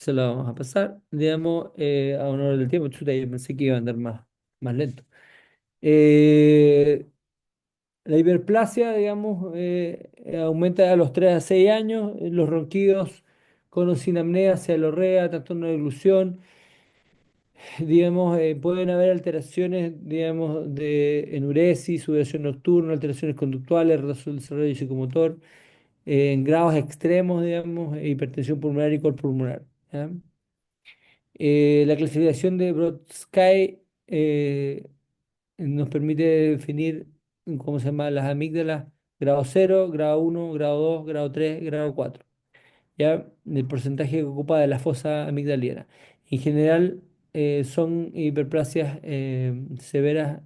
Se lo vamos a pasar, digamos, a honor del tiempo. Chuta, yo pensé que iba a andar más lento. Eh, la hiperplasia, digamos, aumenta a los 3 a 6 años. Los ronquidos con o sin apnea, cefalorrea, trastorno de glusión. Digamos, pueden haber alteraciones, digamos, de enuresis, sudoración nocturna, alteraciones conductuales, retraso del desarrollo psicomotor, en grados extremos, digamos, hipertensión pulmonar y col pulmonar. ¿Ya? La clasificación de Brodsky nos permite definir, ¿cómo se llama?, las amígdalas, grado 0, grado 1, grado 2, grado 3, grado 4. ¿Ya? El porcentaje que ocupa de la fosa amigdaliana. En general, son hiperplasias severas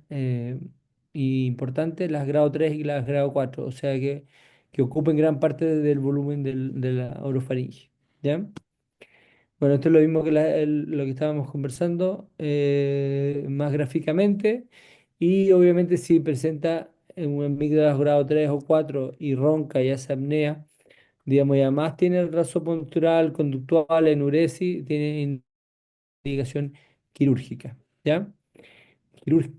y importantes las grado 3 y las grado 4, o sea que ocupen gran parte del volumen de la orofaringe. ¿Ya? Bueno, esto es lo mismo que lo que estábamos conversando, más gráficamente, y obviamente si presenta un amígdalas grado 3 o 4 y ronca y hace apnea, digamos, y además tiene el raso postural, conductual, enuresis, tiene indicación quirúrgica, ¿ya?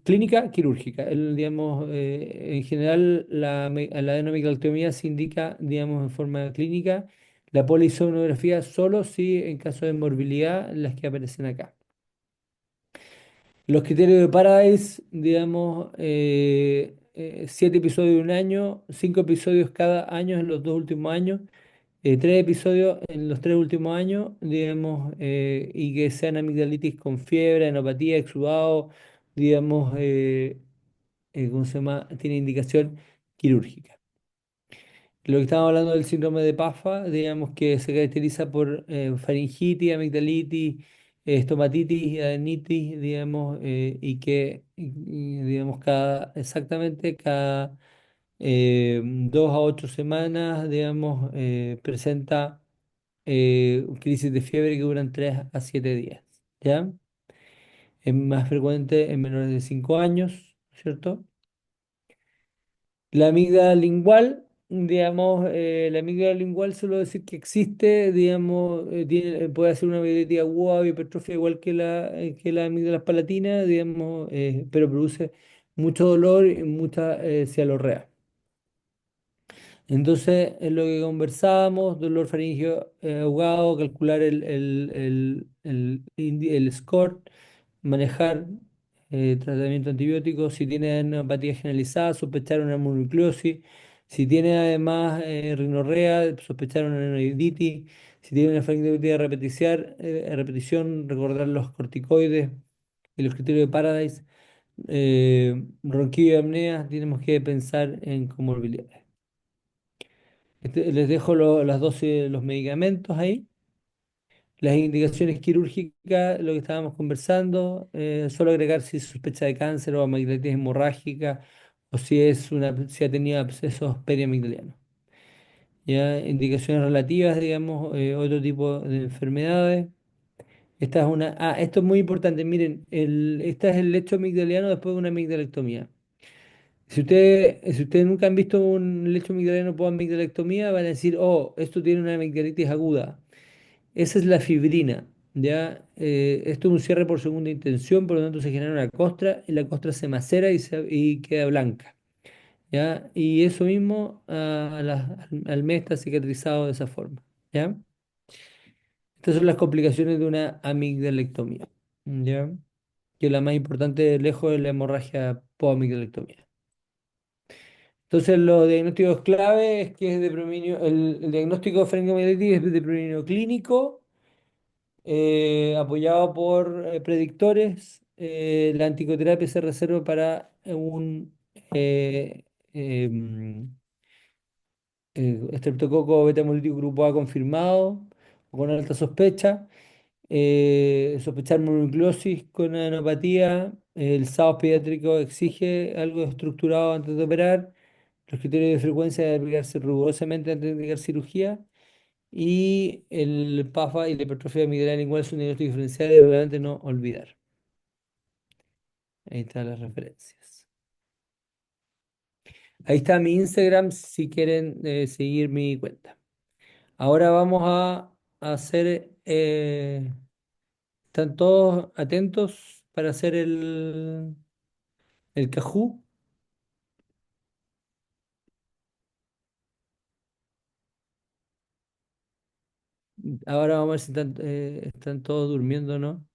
Clínica quirúrgica. Digamos, en general, la adenomicaltomía se indica, digamos, en forma clínica. La polisomnografía solo si en caso de morbilidad, las que aparecen acá. Los criterios de Paradise, digamos, 7 episodios de un año, 5 episodios cada año en los 2 últimos años, 3 episodios en los 3 últimos años, digamos, y que sean amigdalitis con fiebre, enopatía, exudado, digamos, ¿cómo se llama? Tiene indicación quirúrgica. Lo que estamos hablando del síndrome de PAFA, digamos que se caracteriza por faringitis, amigdalitis, estomatitis y adenitis, digamos, digamos, exactamente cada 2 a 8 semanas, digamos, presenta crisis de fiebre que duran 3 a 7 días, ¿ya? Es más frecuente en menores de 5 años, ¿cierto? La amígdala lingual, digamos, la amígdala lingual suelo decir que existe, digamos, puede hacer una amigdalitis aguda o hipertrofia igual que la amígdala palatina, digamos, pero produce mucho dolor y mucha cialorrea. Entonces, es lo que conversábamos, dolor faríngeo ahogado, calcular el score, manejar tratamiento antibiótico, si tiene neuropatía generalizada, sospechar una mononucleosis, si tiene además rinorrea, sospechar una neuritis, si tiene una faringitis a repetición, recordar los corticoides y los criterios de Paradise, ronquido y apnea, tenemos que pensar en comorbilidades. Les dejo las dosis de los medicamentos ahí. Las indicaciones quirúrgicas, lo que estábamos conversando, solo agregar si es sospecha de cáncer o amigdalitis hemorrágica o si ha tenido abscesos periamigdalianos. Ya, indicaciones relativas, digamos, otro tipo de enfermedades. Esto es muy importante. Miren, este es el lecho amigdaliano después de una amigdalectomía. Si ustedes nunca han visto un lecho amigdaliano por amigdalectomía, van a decir, oh, esto tiene una amigdalitis aguda. Esa es la fibrina, ¿ya? Esto es un cierre por segunda intención, por lo tanto se genera una costra y la costra se macera y queda blanca, ¿ya? Y eso mismo al mes está cicatrizado de esa forma, ¿ya? Estas son las complicaciones de una amigdalectomía, ¿ya? Que la más importante de lejos es la hemorragia post-amigdalectomía. Entonces, los diagnósticos clave es que es de predominio, el diagnóstico de faringomielitis es de predominio clínico, apoyado por predictores. La anticoterapia se reserva para un eh, estreptococo beta hemolítico grupo A confirmado o con alta sospecha. Sospechar mononucleosis con adenopatía. El SAOS pediátrico exige algo estructurado antes de operar. Los criterios de frecuencia de aplicarse rigurosamente antes de indicar cirugía. Y el PAFA y la hipertrofia amigdala igual son diagnósticos diferenciales, obviamente no olvidar. Ahí están las referencias. Ahí está mi Instagram si quieren seguir mi cuenta. Ahora vamos a hacer, ¿están todos atentos para hacer el cajú? Ahora vamos a ver si están todos durmiendo o no.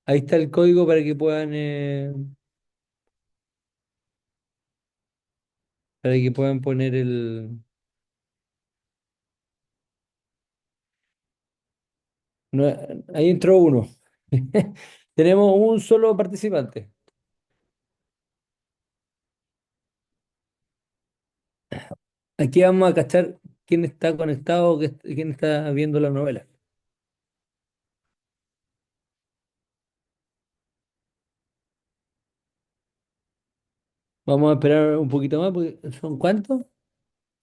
Ahí está el código para que puedan poner no, ahí entró uno. Tenemos un solo participante. Aquí vamos a cachar quién está conectado, quién está viendo la novela. Vamos a esperar un poquito más, porque ¿son cuántos?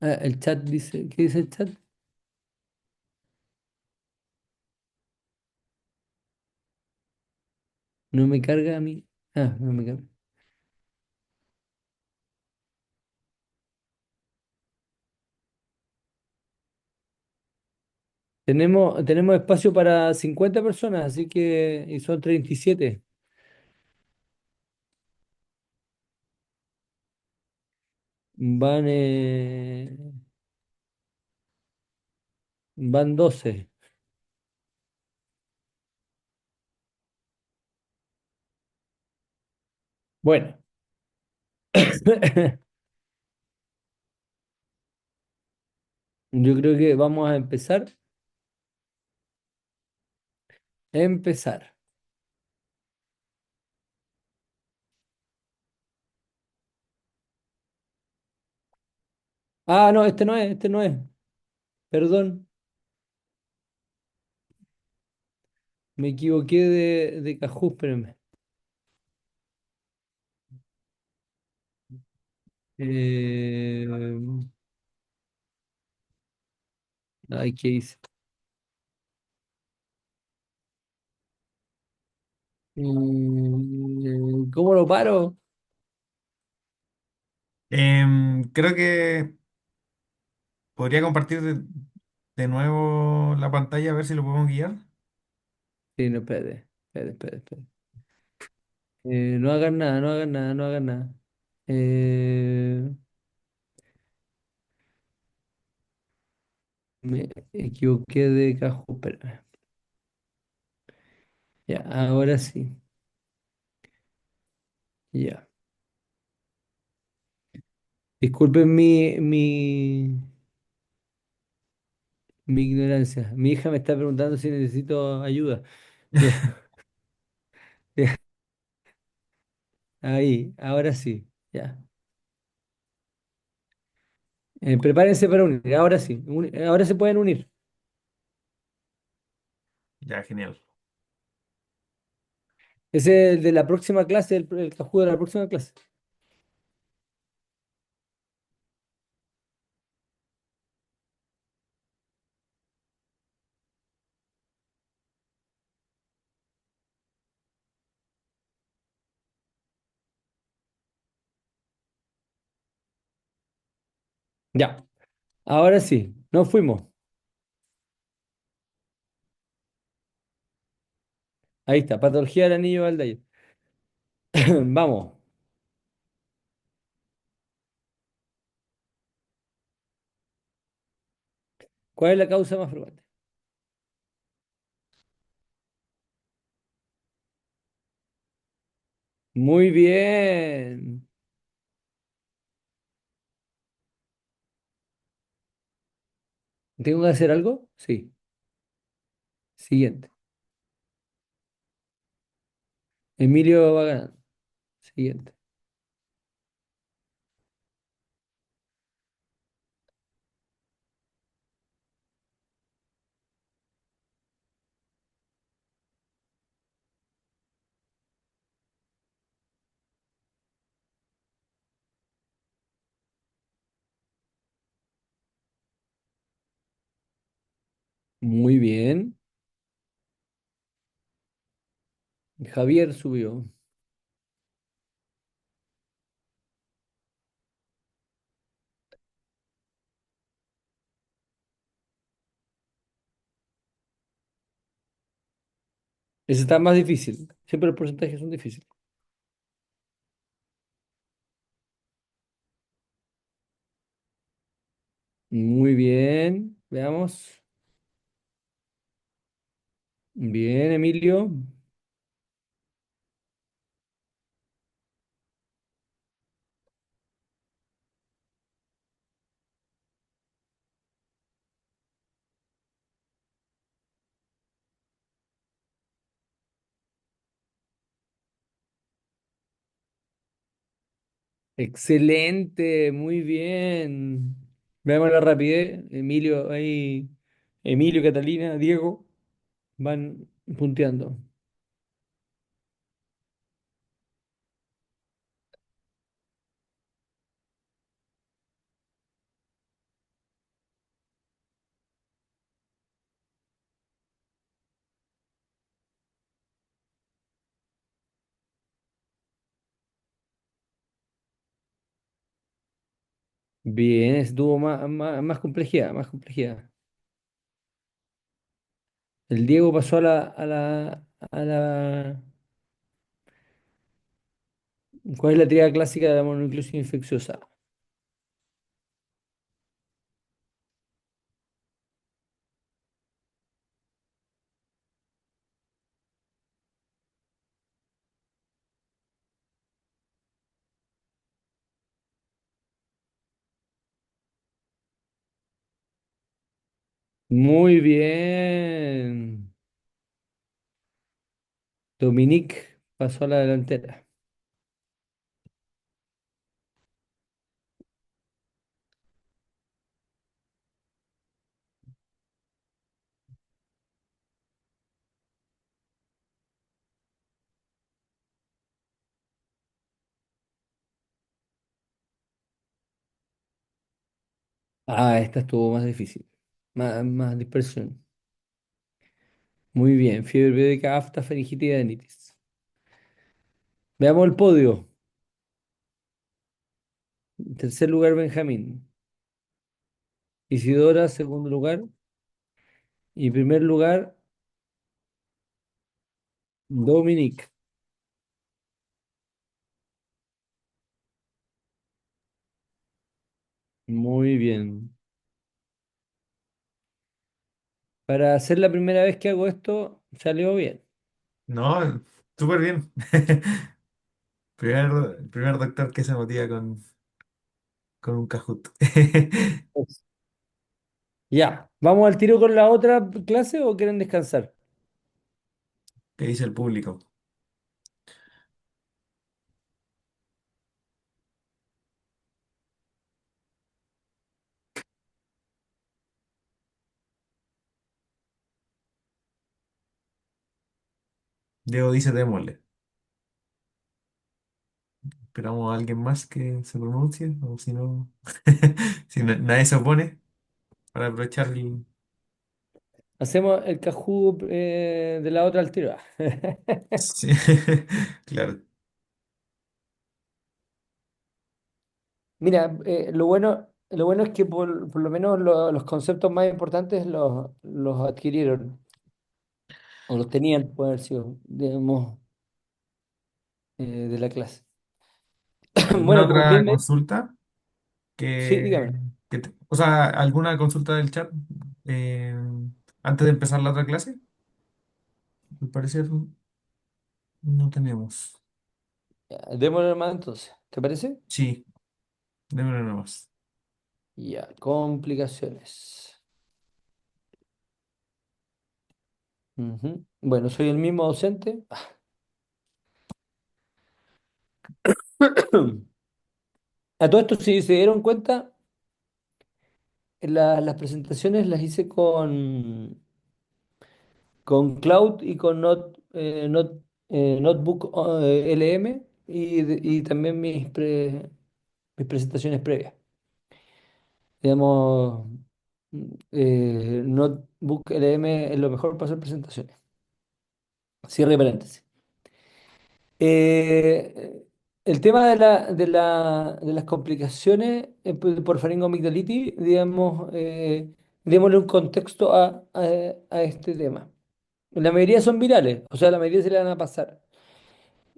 Ah, el chat dice, ¿qué dice el chat? No me carga a mí. Ah, no me carga. Tenemos espacio para 50 personas, así que, y son 37. Van, eh, van 12. Bueno, yo creo que vamos a empezar. Empezar. Ah, no, este no es. Perdón, me equivoqué de Cajú, espérenme. Eh, Ay, ¿qué hice? ¿Cómo lo paro? Creo que podría compartir de nuevo la pantalla a ver si lo podemos guiar. Sí, no, espérate, espérate, espérate, espérate. No hagan nada, no hagan nada, no hagan nada. Eh, Me equivoqué de cajo, espérame. Ya, ahora sí. Ya. Disculpen mi ignorancia. Mi hija me está preguntando si necesito ayuda. Ya, ya, ahí, ahora sí. Ya. Prepárense para unir. Ahora sí. Ahora se pueden unir. Ya, genial. Ese es el de la próxima clase, el cajú de la próxima clase. Ya, ahora sí, nos fuimos. Ahí está, patología del anillo Valdeir. Vamos, ¿cuál es la causa más frecuente? Muy bien. ¿Tengo que hacer algo? Sí. Siguiente. Emilio va ganando. Siguiente. Muy bien. Javier subió. Ese está más difícil. Siempre los porcentajes son difíciles. Muy bien. Veamos. Bien, Emilio. Excelente. Muy bien. Veamos la rapidez. Emilio, ahí. Emilio, Catalina, Diego van punteando. Bien, tuvo más complejidad, más complejidad. El Diego pasó a la. ¿Cuál es la teoría clásica de la mononucleosis infecciosa? Muy bien. Dominique pasó a la delantera. Ah, esta estuvo más difícil. Más dispersión. Muy bien. Fiebre periódica, afta, faringitis y adenitis. Veamos el podio. En tercer lugar, Benjamín. Isidora, segundo lugar. Y primer lugar, Dominique. Muy bien. Para ser la primera vez que hago esto, salió bien. No, súper bien. Primer doctor que se motiva con un Kahoot. Pues, ya, ¿vamos al tiro con la otra clase o quieren descansar? ¿Qué dice el público? Diego dice démosle. Esperamos a alguien más que se pronuncie, o si no, si nadie se opone, para aprovechar el... Hacemos el cajú de la otra al tiro. Sí, claro. Mira, lo bueno. lo bueno es que por lo menos los conceptos más importantes los adquirieron o los tenían, puede haber sido, digamos, de la clase. ¿Alguna Bueno, como otra bien consulta sí, que, dígame. o sea, alguna consulta del chat eh, antes de empezar la otra clase? Al parecer no tenemos. Ya, démosle más entonces, ¿te parece? Sí, démosle nomás. Ya, complicaciones. Ujú. Bueno, soy el mismo docente. A todo esto, si se dieron cuenta, las presentaciones las hice con Cloud y con Notebook LM y también mis presentaciones previas. Digamos, Notebook LM es lo mejor para hacer presentaciones. Cierre de paréntesis. El tema de las complicaciones por faringoamigdalitis, digamos, démosle un contexto a este tema. La mayoría son virales, o sea, la mayoría se le van a pasar.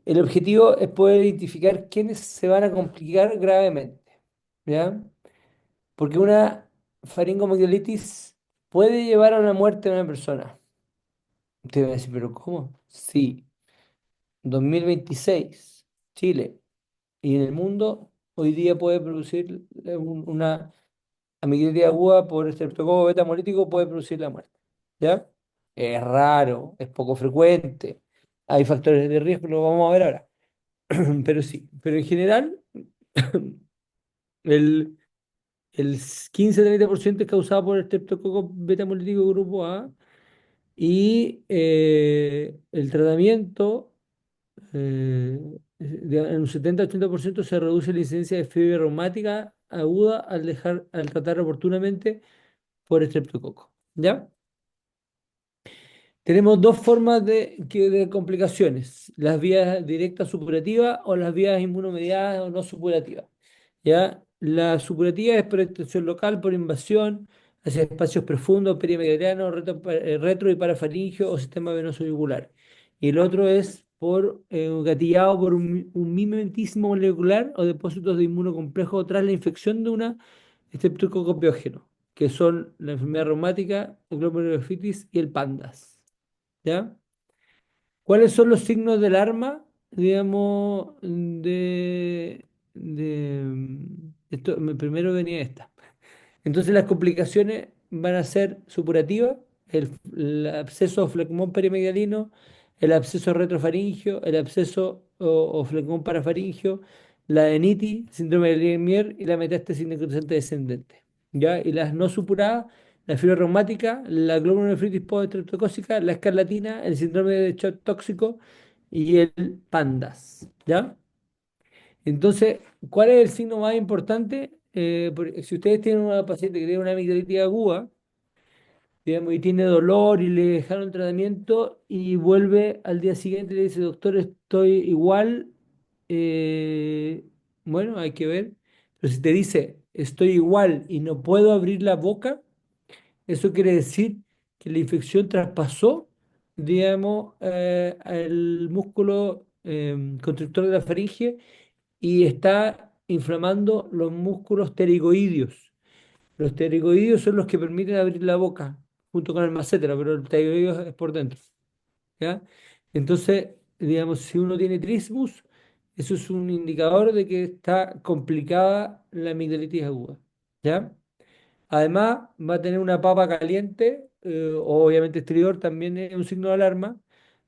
El objetivo es poder identificar quiénes se van a complicar gravemente, ¿ya? Porque una faringoamigdalitis puede llevar a una muerte de una persona. Te va a decir, ¿pero cómo? Sí, 2026, Chile. Y en el mundo hoy día puede producir una amigdalitis aguda por estreptococo beta hemolítico, puede producir la muerte. ¿Ya? Es raro, es poco frecuente. Hay factores de riesgo, lo vamos a ver ahora. Pero sí, pero en general, el, el 15-30% es causado por estreptococo beta hemolítico grupo A y el tratamiento. En un 70-80% se reduce la incidencia de fiebre reumática aguda al tratar oportunamente por estreptococo. ¿Ya? Tenemos dos formas de complicaciones, las vías directas supurativas o las vías inmunomediadas o no supurativas. ¿Ya? La supurativa es por extensión local, por invasión hacia espacios profundos, perimetrianos, retro y parafaringio o sistema venoso yugular. Y el otro es por gatillado por un mimetismo molecular o depósitos de inmunocomplejo tras la infección de una estreptococo piógeno, que son la enfermedad reumática, el glomerulonephritis y el PANDAS. ¿Ya? ¿Cuáles son los signos del arma, digamos, primero venía esta. Entonces las complicaciones van a ser supurativas, el absceso flecmón perimedialino, el absceso retrofaringio, el absceso o flecmón parafaringio, la enitis, síndrome de Liermier y la metástasis necrosante descendente. ¿Ya? Y las no supuradas, la fibra reumática, la glomerulonefritis postestreptocócica, la escarlatina, el síndrome de shock tóxico y el PANDAS. ¿Ya? Entonces, ¿cuál es el signo más importante? Si ustedes tienen una paciente que tiene una amigdalitis aguda, digamos, y tiene dolor y le dejaron el tratamiento y vuelve al día siguiente y le dice, doctor, estoy igual, eh, bueno, hay que ver. Pero si te dice, estoy igual y no puedo abrir la boca, eso quiere decir que la infección traspasó, digamos, al músculo constrictor de la faringe y está inflamando los músculos pterigoideos. Los pterigoideos son los que permiten abrir la boca, junto con el masséter, pero el pterigoideo es por dentro. ¿Ya? Entonces, digamos, si uno tiene trismus, eso es un indicador de que está complicada la amigdalitis aguda. ¿Ya? Además, va a tener una papa caliente, obviamente estridor también es un signo de alarma.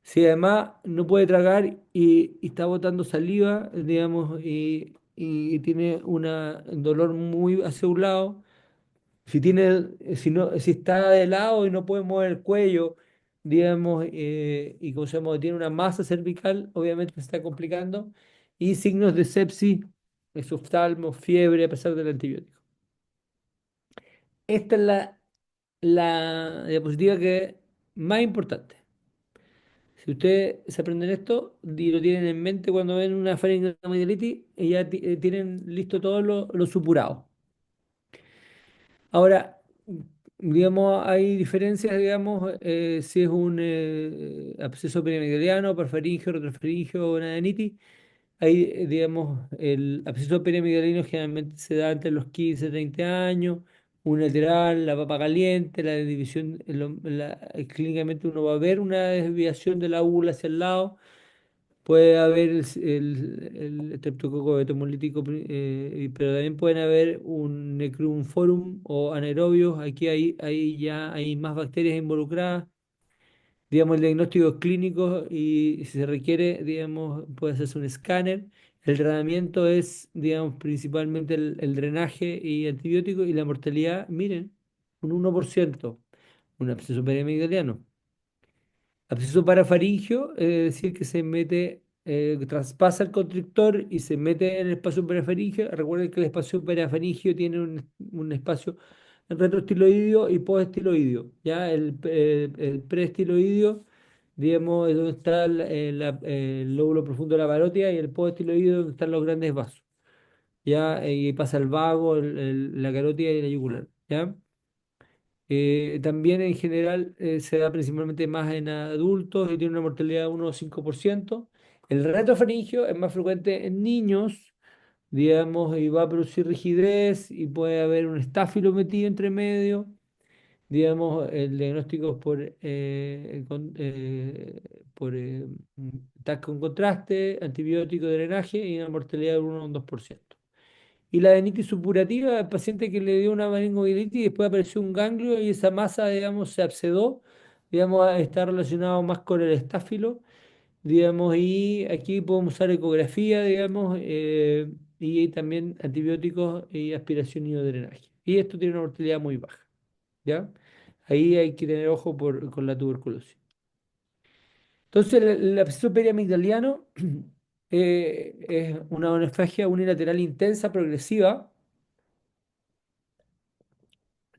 Si además no puede tragar y está botando saliva, digamos, y tiene un dolor muy hacia un lado, si tiene, si no, si está de lado y no puede mover el cuello, digamos, y como se llama, tiene una masa cervical, obviamente se está complicando, y signos de sepsis, exoftalmo, fiebre a pesar del antibiótico. Esta es la diapositiva que es más importante. Si ustedes se aprenden esto y lo tienen en mente cuando ven una faringoamigdalitis, ya tienen listo todo lo supurado. Ahora, digamos, hay diferencias, digamos, si es un absceso periamigdaliano, parfaringio, retrofaringio o una adenitis. Hay, digamos, el absceso periamigdalino generalmente se da entre los 15 y 30 años, un lateral, la papa caliente, la división, clínicamente uno va a ver una desviación de la úvula hacia el lado. Puede haber el estreptococo betomolítico, pero también pueden haber un Necrum forum o anaerobios. Aquí ya hay más bacterias involucradas. Digamos, el diagnóstico es clínico y si se requiere, digamos, puede hacerse un escáner. El tratamiento es, digamos, principalmente el drenaje y antibiótico y la mortalidad, miren, un 1%, un absceso periamigdaliano. Absceso parafaringio, es decir, que se mete, traspasa el constrictor y se mete en el espacio parafaringio. Recuerden que el espacio parafaringio tiene un espacio retroestiloideo y postestiloideo. Ya el preestiloideo, digamos, es donde está el lóbulo profundo de la parótida y el postestiloideo donde están los grandes vasos. Ya, y pasa el vago, la carótida y la yugular. ¿Ya? También en general se da principalmente más en adultos y tiene una mortalidad de 1,5%. El retrofaringio es más frecuente en niños, digamos, y va a producir rigidez y puede haber un estáfilo metido entre medio. Digamos, el diagnóstico es por TAC con contraste, antibiótico, drenaje y una mortalidad de 1 o 2%. Y la adenitis supurativa, el paciente que le dio una meningoilitis y después apareció un ganglio y esa masa, digamos, se abscedó, digamos, está relacionado más con el estáfilo, digamos, y aquí podemos usar ecografía, digamos, y también antibióticos y aspiración y drenaje. Y esto tiene una mortalidad muy baja, ¿ya? Ahí hay que tener ojo con la tuberculosis. Entonces, el absceso periamigdaliano es una onofagia unilateral intensa, progresiva.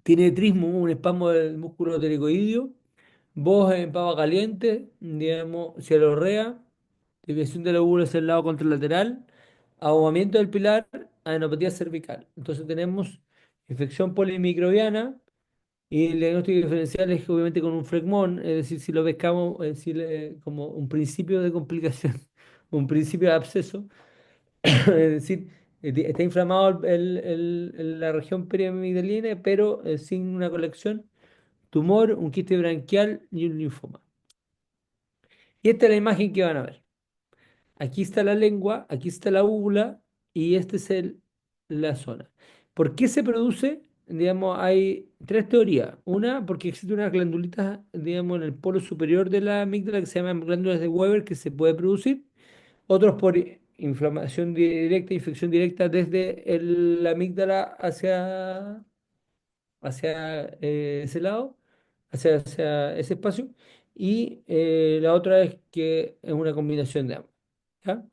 Tiene trismo, un espasmo del músculo pterigoideo, voz en pava caliente, digamos, cialorrea, desviación del lóbulo hacia el lado contralateral, ahogamiento del pilar, adenopatía cervical. Entonces tenemos infección polimicrobiana y el diagnóstico diferencial es obviamente con un flegmón, es decir, si lo pescamos, es decir, como un principio de complicación, un principio de absceso, es decir, está inflamado la región periamigdalina, pero sin una colección, tumor, un quiste branquial y un linfoma. Y esta es la imagen que van a ver. Aquí está la lengua, aquí está la úvula y esta es la zona. ¿Por qué se produce? Digamos, hay tres teorías. Una, porque existe una glandulita, digamos, en el polo superior de la amígdala que se llaman glándulas de Weber que se puede producir. Otros por inflamación directa, infección directa desde la amígdala hacia ese lado, hacia ese espacio. Y la otra es que es una combinación de ambos. ¿Ya?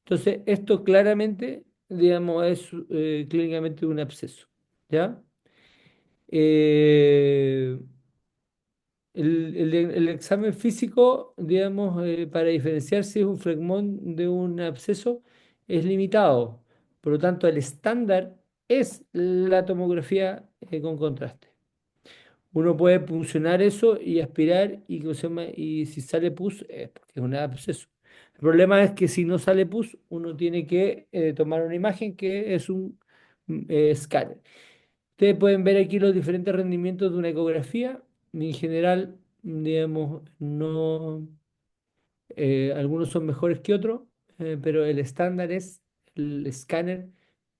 Entonces, esto claramente, digamos, es clínicamente un absceso. ¿Ya? Eh, el examen físico, digamos, para diferenciar si es un flegmón de un absceso, es limitado. Por lo tanto, el estándar es la tomografía con contraste. Uno puede puncionar eso y aspirar y, ¿cómo se llama? Y si sale pus, es porque es un absceso. El problema es que si no sale pus, uno tiene que tomar una imagen que es un escáner. Ustedes pueden ver aquí los diferentes rendimientos de una ecografía. En general, digamos, no, algunos son mejores que otros, pero el estándar es el escáner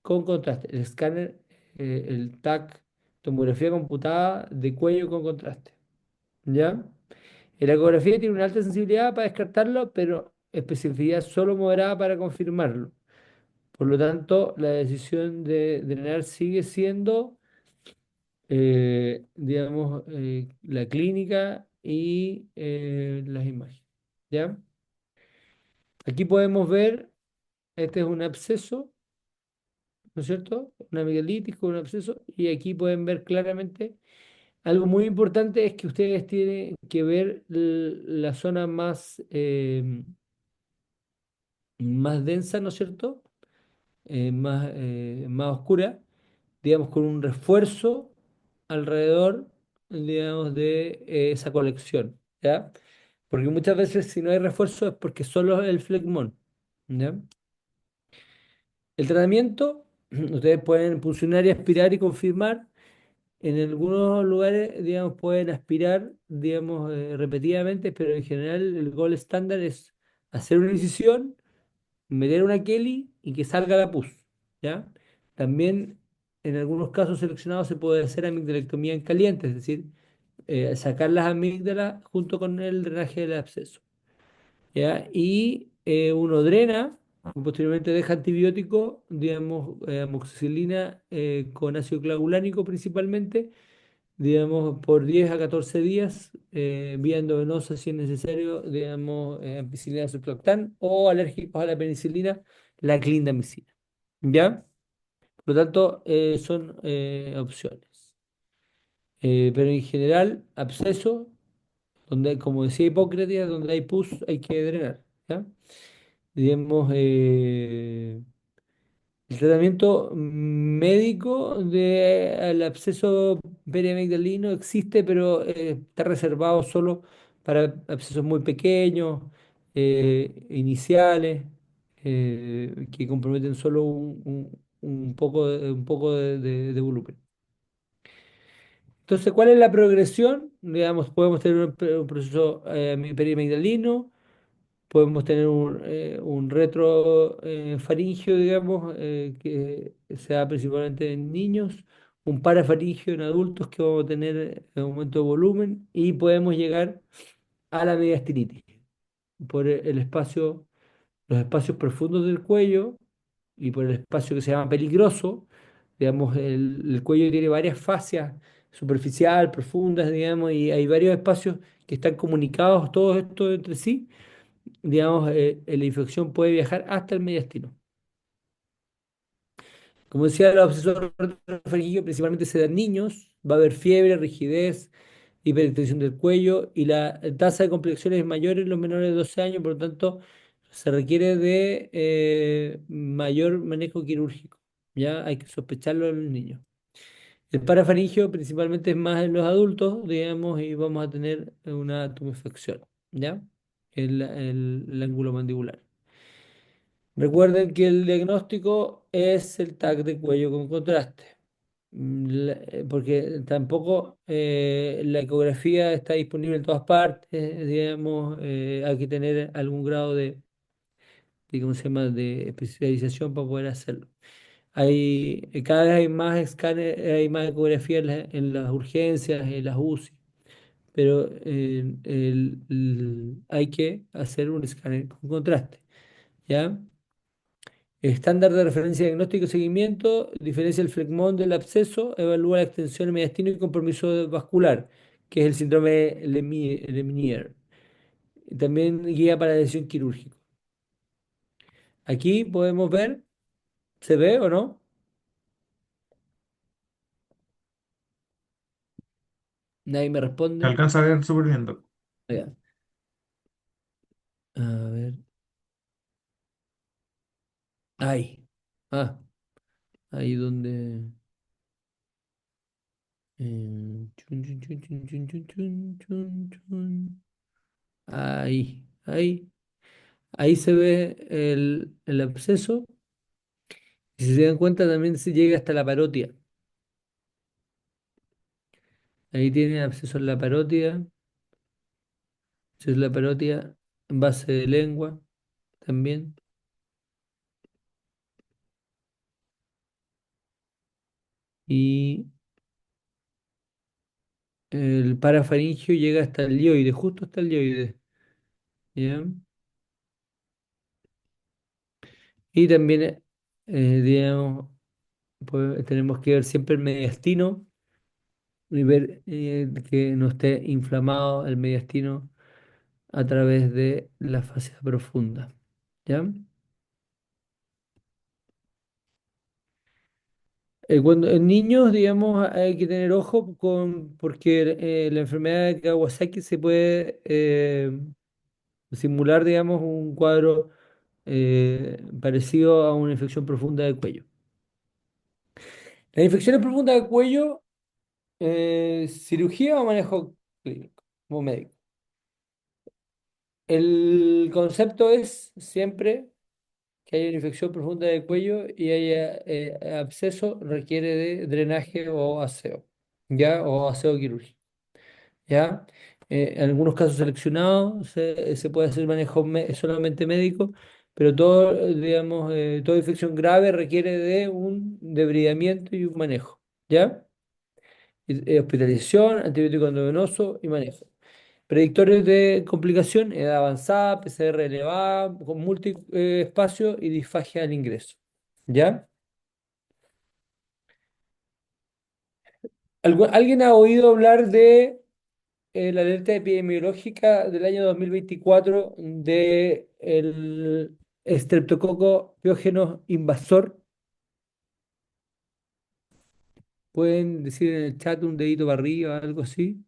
con contraste. El escáner, el TAC, tomografía computada de cuello con contraste. ¿Ya? La ecografía tiene una alta sensibilidad para descartarlo, pero especificidad solo moderada para confirmarlo. Por lo tanto, la decisión de drenar sigue siendo digamos, la clínica y las imágenes. ¿Ya? Aquí podemos ver, este es un absceso, ¿no es cierto? Una amigdalitis con un absceso, y aquí pueden ver claramente, algo muy importante es que ustedes tienen que ver la zona más densa, ¿no es cierto? Más oscura, digamos, con un refuerzo. alrededor, digamos, de esa colección, ¿ya? Porque muchas veces si no hay refuerzo es porque solo el flegmón, ¿ya? El tratamiento, ustedes pueden pulsionar y aspirar y confirmar. En algunos lugares, digamos, pueden aspirar, digamos, repetidamente, pero en general el gol estándar es hacer una incisión, meter una Kelly y que salga la pus, ¿ya? También en algunos casos seleccionados se puede hacer amigdalectomía en caliente, es decir, sacar las amígdalas junto con el drenaje del absceso, ¿ya? Y uno drena, y posteriormente deja antibiótico, digamos, amoxicilina con ácido clavulánico principalmente, digamos, por 10 a 14 días, vía endovenosa si es necesario, digamos, ampicilina sulfactán o alérgicos a la penicilina, la clindamicina. ¿Ya? Por lo tanto, son opciones. Pero en general, absceso, donde, como decía Hipócrates, donde hay pus hay que drenar. ¿Ya? Digamos, el tratamiento médico del absceso periamigdalino existe, pero está reservado solo para abscesos muy pequeños, iniciales, que comprometen solo un poco de volumen. Entonces, ¿cuál es la progresión? Digamos, podemos tener un proceso periamigdalino. Podemos tener un retrofaringio, digamos, que se da principalmente en niños, un parafaringio en adultos que vamos a tener aumento de volumen y podemos llegar a la mediastinitis por el espacio, los espacios profundos del cuello y por el espacio que se llama peligroso. Digamos, el cuello tiene varias fascias, superficial, profundas, digamos, y hay varios espacios que están comunicados todos estos entre sí, digamos, la infección puede viajar hasta el mediastino. Como decía, los abscesos retrofaríngicos principalmente se dan en niños, va a haber fiebre, rigidez, hiperextensión del cuello y la tasa de complicaciones es mayor en los menores de 12 años, por lo tanto, se requiere de mayor manejo quirúrgico. Ya hay que sospecharlo en los niños. El parafaringio principalmente es más en los adultos, digamos, y vamos a tener una tumefacción, ¿ya? El ángulo mandibular. Recuerden que el diagnóstico es el TAC de cuello con contraste, porque tampoco la ecografía está disponible en todas partes, digamos, hay que tener algún grado ¿cómo se llama?, de especialización para poder hacerlo. Cada vez hay más escáner, hay más ecografía en las urgencias, en las UCI, pero hay que hacer un escáner con contraste, ¿ya? Estándar de referencia diagnóstico y seguimiento, diferencia el flegmón del absceso, evalúa la extensión del mediastino y compromiso vascular, que es el síndrome de Lemierre. También guía para la decisión quirúrgica. Aquí podemos ver, ¿se ve o no? Nadie me Se responde. alcanza a ver súper bien, Doc. Ya. A ver. Ahí. Ah, ahí donde. Chun, chun, chun, chun, chun, chun, chun, chun, chun. Ahí, ahí. Ahí se ve el absceso. Y si se dan cuenta, también se llega hasta la parótida. Ahí tiene absceso en la parótida, absceso en la parótida, en base de lengua también. Y el parafaringio llega hasta el lioide, justo hasta el lioide. ¿Ya? Y también, digamos, tenemos que ver siempre el mediastino y ver que no esté inflamado el mediastino a través de la fascia profunda. ¿Ya? Cuando en niños, digamos, hay que tener ojo porque la enfermedad de Kawasaki se puede simular, digamos, un cuadro parecido a una infección profunda del cuello. Las infecciones profundas del cuello ¿Cirugía o manejo clínico como médico? El concepto es siempre que haya una infección profunda del cuello y haya absceso, requiere de drenaje o aseo, ¿ya? O aseo quirúrgico, ¿ya? En algunos casos seleccionados se puede hacer manejo solamente médico, pero todo, digamos, toda infección grave requiere de un debridamiento y un manejo, ¿ya? Hospitalización, antibiótico endovenoso y manejo. Predictores de complicación, edad avanzada, PCR elevada, con multiespacio y disfagia al ingreso. ¿Ya? ¿Alguien ha oído hablar de la alerta epidemiológica del año 2024 de el estreptococo piógeno invasor? Pueden decir en el chat un dedito para arriba, algo así.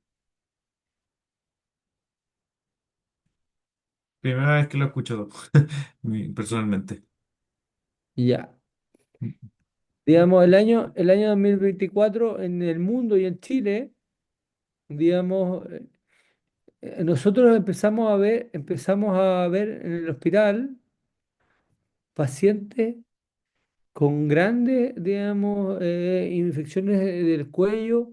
Primera vez que lo escucho personalmente. Ya. Digamos, el año 2024 en el mundo y en Chile, digamos, nosotros empezamos a ver en el hospital pacientes con grandes, digamos, infecciones del cuello,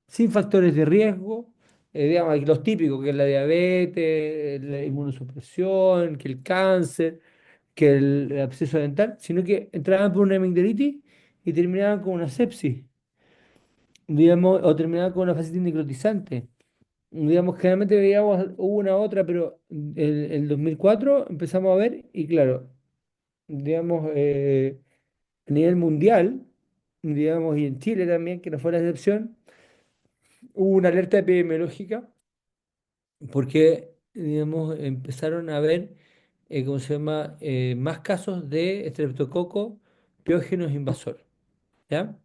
sin factores de riesgo, digamos, aquí los típicos, que es la diabetes, la inmunosupresión, que el cáncer, que el absceso dental, sino que entraban por una amigdalitis y terminaban con una sepsis, digamos, o terminaban con una fascitis necrotizante. Digamos, generalmente veíamos una u otra, pero el 2004 empezamos a ver, y claro, digamos, a nivel mundial, digamos, y en Chile también, que no fue la excepción, hubo una alerta epidemiológica porque, digamos, empezaron a ver, ¿cómo se llama?, más casos de estreptococo piógenos invasor, ¿ya?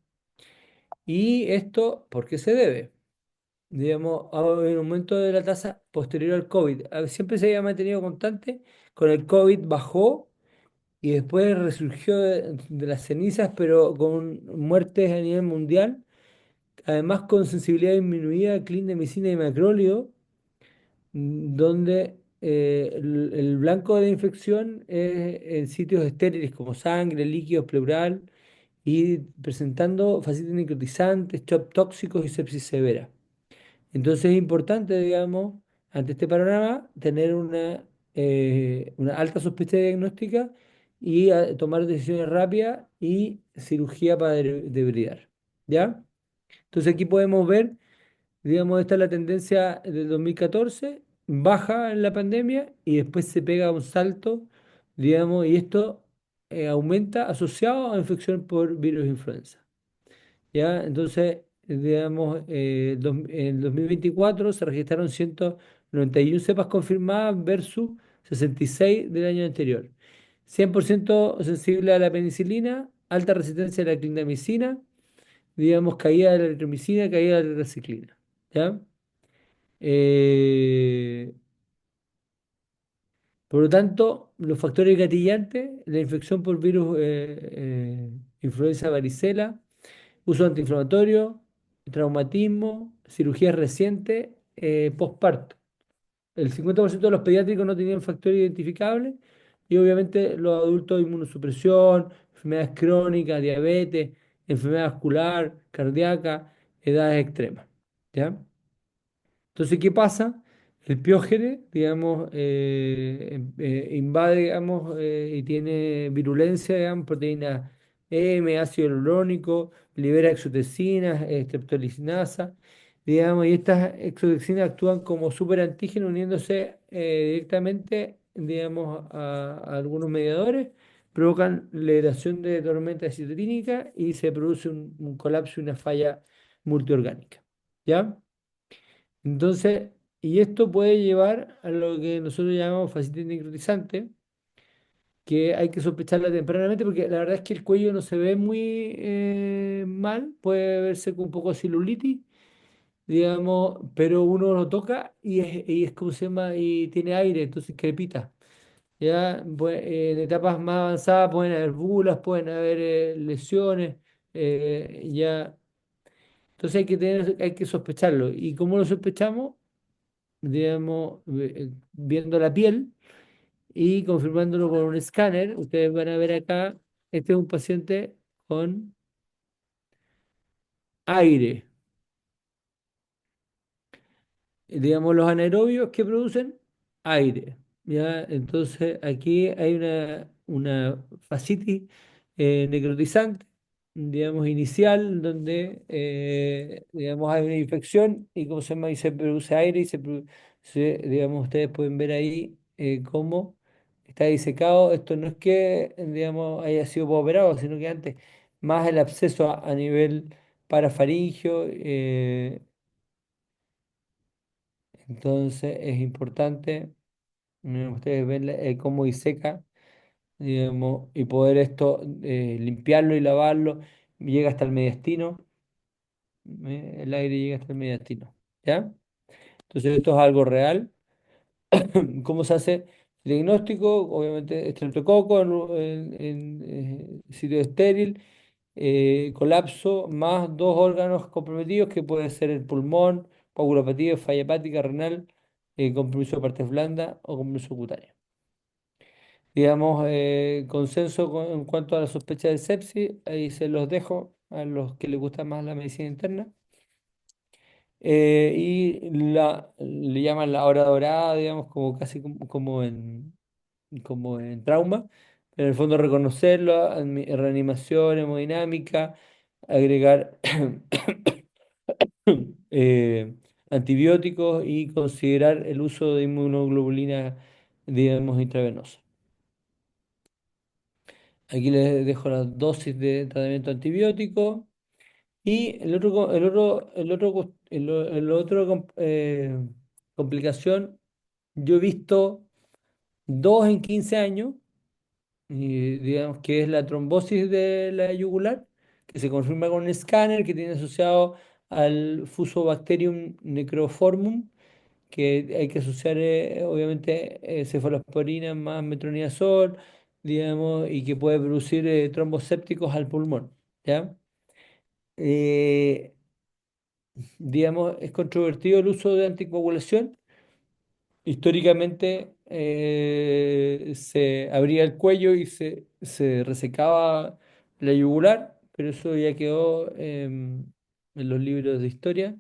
¿Y esto por qué se debe? Digamos, en aumento de la tasa posterior al COVID. Siempre se había mantenido constante, con el COVID bajó y después resurgió de las cenizas, pero con muertes a nivel mundial, además con sensibilidad disminuida a clindamicina y macróleo, donde el blanco de la infección es en sitios estériles como sangre, líquidos, pleural, y presentando fascitis necrotizantes, shock tóxicos y sepsis severa. Entonces es importante, digamos, ante este panorama, tener una alta sospecha diagnóstica y tomar decisiones rápidas y cirugía para debridar. ¿Ya? Entonces aquí podemos ver, digamos, esta es la tendencia del 2014, baja en la pandemia y después se pega un salto, digamos, y esto aumenta asociado a infección por virus influenza. ¿Ya? Entonces, digamos, en 2024 se registraron 191 cepas confirmadas versus 66 del año anterior. 100% sensible a la penicilina, alta resistencia a la clindamicina, digamos, caída de la eritromicina, caída de la tetraciclina. ¿Ya? Eh, por lo tanto, los factores gatillantes, la infección por virus influenza varicela, uso antiinflamatorio, traumatismo, cirugía reciente, posparto. El 50% de los pediátricos no tenían factor identificable y obviamente los adultos inmunosupresión, enfermedades crónicas, diabetes, enfermedad vascular, cardíaca, edades extremas. ¿Ya? Entonces, ¿qué pasa? El piógene, digamos, invade, digamos, y tiene virulencia, digamos, proteína M, ácido hialurónico, libera exotecinas, streptolicinasa, digamos, y estas exotoxinas actúan como superantígeno uniéndose directamente, digamos, a algunos mediadores, provocan liberación de tormenta citoquínica y se produce un colapso y una falla multiorgánica. ¿Ya? Entonces, y esto puede llevar a lo que nosotros llamamos fascitis necrotizante, que hay que sospecharla tempranamente porque la verdad es que el cuello no se ve muy mal, puede verse con un poco de celulitis, digamos, pero uno lo toca y es como se llama, y tiene aire, entonces crepita. Ya, en etapas más avanzadas pueden haber bulas, pueden haber lesiones, ya. Entonces hay que sospecharlo. ¿Y cómo lo sospechamos? Digamos, viendo la piel y confirmándolo con un escáner. Ustedes van a ver acá, este es un paciente con aire. Digamos, los anaerobios que producen aire. ¿Ya? Entonces, aquí hay una fascitis necrotizante, digamos, inicial, donde, digamos, hay una infección y, ¿cómo se llama? Y se produce aire y digamos, ustedes pueden ver ahí cómo está disecado. Esto no es que, digamos, haya sido operado, sino que antes, más el absceso a nivel parafaringio. Entonces es importante, ustedes ven cómo diseca, digamos, y poder esto limpiarlo y lavarlo, llega hasta el mediastino, el aire llega hasta el mediastino, ¿ya? Entonces esto es algo real. ¿Cómo se hace el diagnóstico? Obviamente estreptococo en sitio estéril, colapso, más dos órganos comprometidos que puede ser el pulmón, coagulopatía, falla hepática, renal, compromiso de partes blandas o compromiso cutáneo. Digamos, consenso en cuanto a la sospecha de sepsis, ahí se los dejo a los que les gusta más la medicina interna. Le llaman la hora dorada, digamos, como casi como en trauma, pero en el fondo reconocerlo, reanimación, hemodinámica, agregar antibióticos y considerar el uso de inmunoglobulina, digamos, intravenosa. Aquí les dejo las dosis de tratamiento antibiótico y complicación, yo he visto dos en 15 años, y digamos que es la trombosis de la yugular, que se confirma con un escáner que tiene asociado al Fusobacterium necroformum, que hay que asociar obviamente cefalosporina más metronidazol, digamos, y que puede producir trombos sépticos al pulmón, ¿ya? Eh, digamos, es controvertido el uso de anticoagulación. Históricamente se abría el cuello y se resecaba la yugular, pero eso ya quedó en los libros de historia.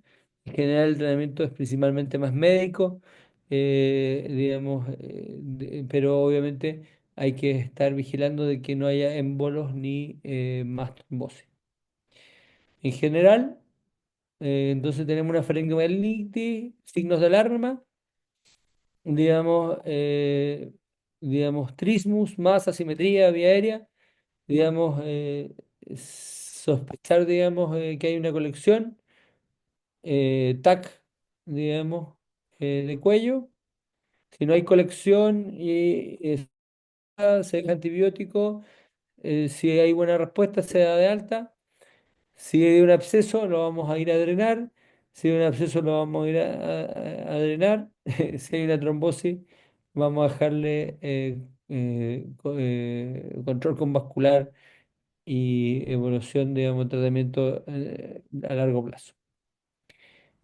En general el tratamiento es principalmente más médico, digamos, pero obviamente hay que estar vigilando de que no haya émbolos ni más trombosis. En general, entonces tenemos una faringomielitis, signos de alarma, digamos, trismus, más asimetría vía aérea, digamos, sospechar, digamos, que hay una colección, TAC, digamos, de cuello. Si no hay colección y se deja antibiótico, si hay buena respuesta, se da de alta. Si hay un absceso, lo vamos a ir a drenar. Si hay un absceso, lo vamos a ir a drenar. Si hay una trombosis, vamos a dejarle control con vascular y evolución, digamos, tratamiento a largo plazo.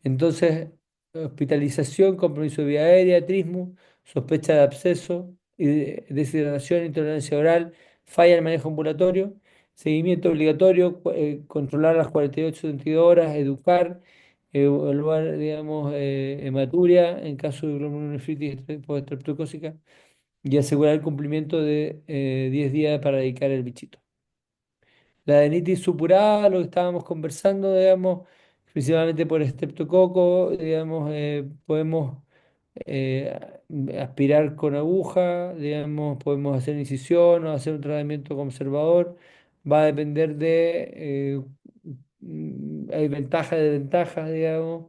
Entonces, hospitalización, compromiso de vía aérea, trismo, sospecha de absceso, deshidratación, intolerancia oral, falla en el manejo ambulatorio, seguimiento obligatorio, controlar las 48-72 horas, educar, evaluar, digamos, hematuria en caso de glomerulonefritis postestreptocócica y asegurar el cumplimiento de 10 días para dedicar el bichito. La adenitis supurada, lo que estábamos conversando, digamos, principalmente por estreptococo, digamos, podemos eh, aspirar con aguja, digamos, podemos hacer incisión o hacer un tratamiento conservador. Va a depender hay ventajas y desventajas, digamos.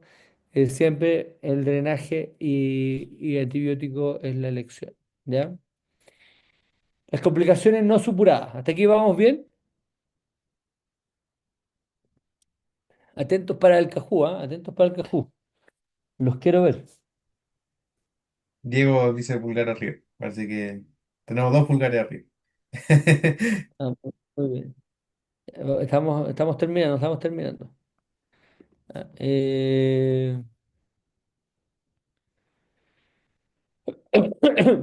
Siempre el drenaje y antibiótico es la elección, ¿ya? Las complicaciones no supuradas. ¿Hasta aquí vamos bien? Atentos para el Cajú, ¿ah? Atentos para el Cajú. Los quiero ver. Diego dice pulgar arriba, así que tenemos dos pulgares arriba. Ah, muy bien. Estamos terminando, estamos terminando. Ah,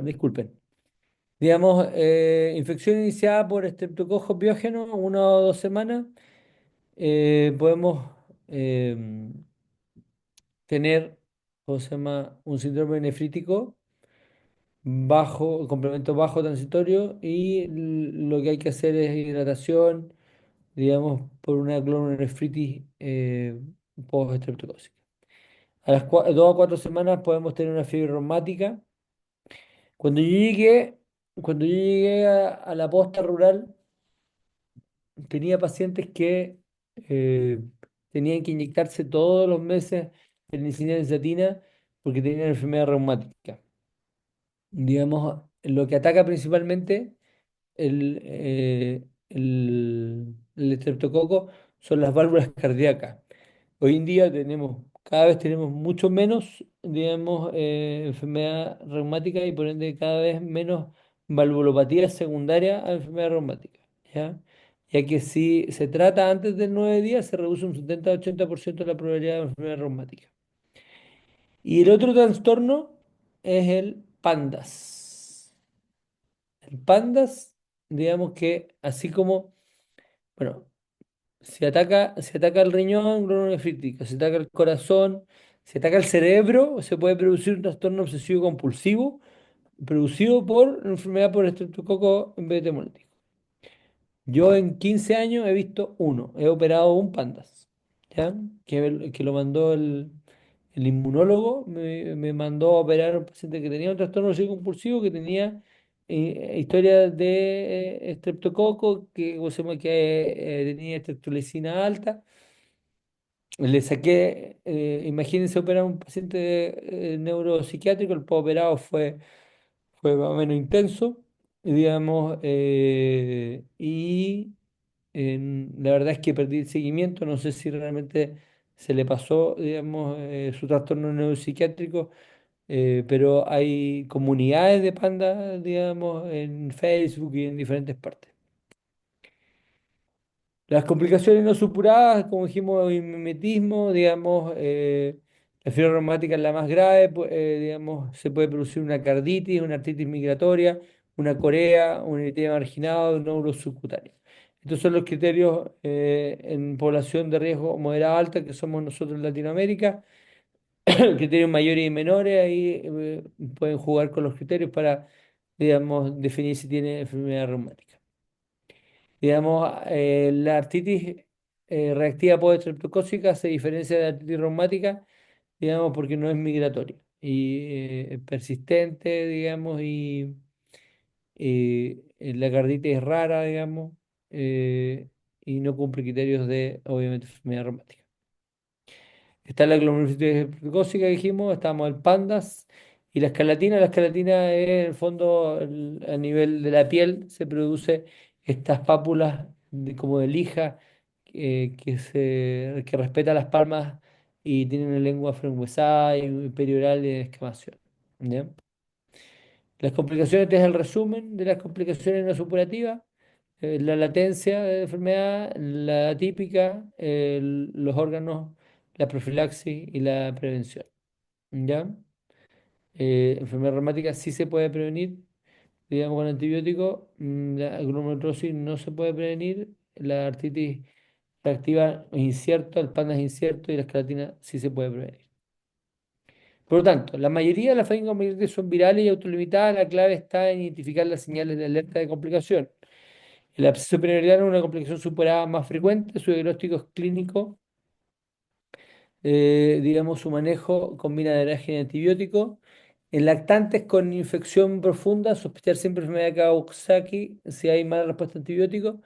disculpen. Digamos, infección iniciada por estreptococcus biógeno, 1 o 2 semanas. Podemos tener, ¿cómo se llama? Un síndrome nefrítico bajo, complemento bajo transitorio y lo que hay que hacer es hidratación, digamos, por una glomerulonefritis post-estreptocócica. A las 2 a 4 semanas podemos tener una fiebre reumática. Cuando yo llegué, cuando yo llegué a la posta rural, tenía pacientes que eh, tenían que inyectarse todos los meses penicilina benzatina porque tenían enfermedad reumática. Digamos, lo que ataca principalmente el estreptococo son las válvulas cardíacas. Hoy en día cada vez tenemos mucho menos, digamos, enfermedad reumática y por ende cada vez menos valvulopatía secundaria a enfermedad reumática, ¿ya? Ya que si se trata antes de 9 días, se reduce un 70-80% la probabilidad de enfermedad reumática. Y el otro trastorno es el PANDAS. El PANDAS, digamos que así como, bueno, si ataca el riñón, glomerulonefrítica, si ataca el corazón, si ataca el cerebro, se puede producir un trastorno obsesivo compulsivo producido por una enfermedad por estreptococo en vez de hemolítico. Yo en 15 años he visto uno, he operado un pandas, ¿ya? Que lo mandó el inmunólogo, me mandó a operar a un paciente que tenía un trastorno obsesivo compulsivo, que tenía historia de estreptococo, que, ¿cómo se llama? Que tenía estreptolicina alta. Le saqué, imagínense operar a un paciente neuropsiquiátrico, el postoperado fue más o menos intenso, digamos, y la verdad es que perdí el seguimiento, no sé si realmente se le pasó, digamos, su trastorno neuropsiquiátrico, pero hay comunidades de panda, digamos, en Facebook y en diferentes partes. Las complicaciones no supuradas, como dijimos, el mimetismo, digamos, la fiebre reumática es la más grave, digamos, se puede producir una carditis, una artritis migratoria, una corea, un eritema marginado, un nódulo subcutáneo. Estos son los criterios en población de riesgo moderada alta, que somos nosotros en Latinoamérica. Criterios mayores y menores, ahí pueden jugar con los criterios para, digamos, definir si tiene enfermedad reumática. Digamos, la artritis reactiva postestreptocócica se diferencia de la artritis reumática, digamos, porque no es migratoria y es persistente, digamos, y la carditis es rara, digamos, eh, y no cumple criterios de, obviamente, enfermedad reumática. Está la glomerulonefritis precócica, dijimos, estamos el PANDAS y la escalatina. La escalatina es, en el fondo, a nivel de la piel, se produce estas pápulas como de lija que respeta las palmas y tienen una lengua frangüesada y perioral de escamación. ¿Ya? Las complicaciones, este es el resumen de las complicaciones no supurativas. La latencia de enfermedad, la típica, los órganos, la profilaxis y la prevención. ¿Ya? Enfermedad reumática sí se puede prevenir, digamos, con antibióticos. La glomerulosis no se puede prevenir. La artritis reactiva es incierto, el panda es incierto y la esclatina sí se puede prevenir. Por lo tanto, la mayoría de las faringomielitis son virales y autolimitadas. La clave está en identificar las señales de alerta de complicación. El absceso perineal es una complicación superada más frecuente. Su diagnóstico es clínico. Digamos, su manejo combina drenaje y antibiótico. En lactantes con infección profunda, sospechar siempre enfermedad de Kawasaki si hay mala respuesta a antibiótico.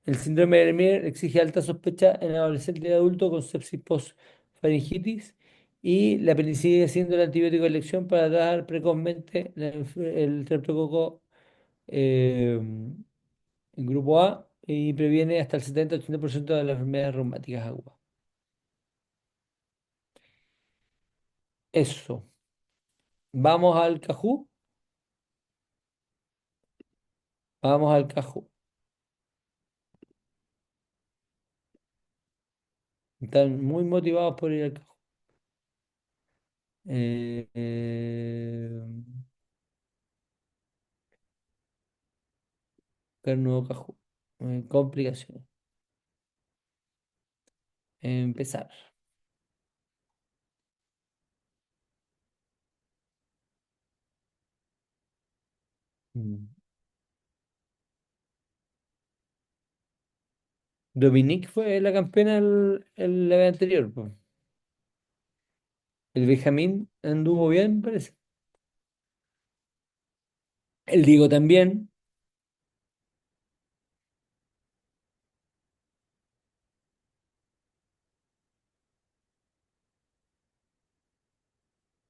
El síndrome de Lemierre exige alta sospecha en adolescente y adulto con sepsis post-faringitis. Y la penicilina siendo el antibiótico de elección para dar precozmente el streptococo eh, en grupo A y previene hasta el 70-80% de las enfermedades reumáticas agudas. Eso. Vamos al Cajú. Vamos al Cajú. Están muy motivados por ir al Cajón. Buscar un nuevo Cajón. Complicaciones. Empezar. Mm. Dominique fue la campeona la vez anterior, po. El Benjamín anduvo bien, parece. El Diego también.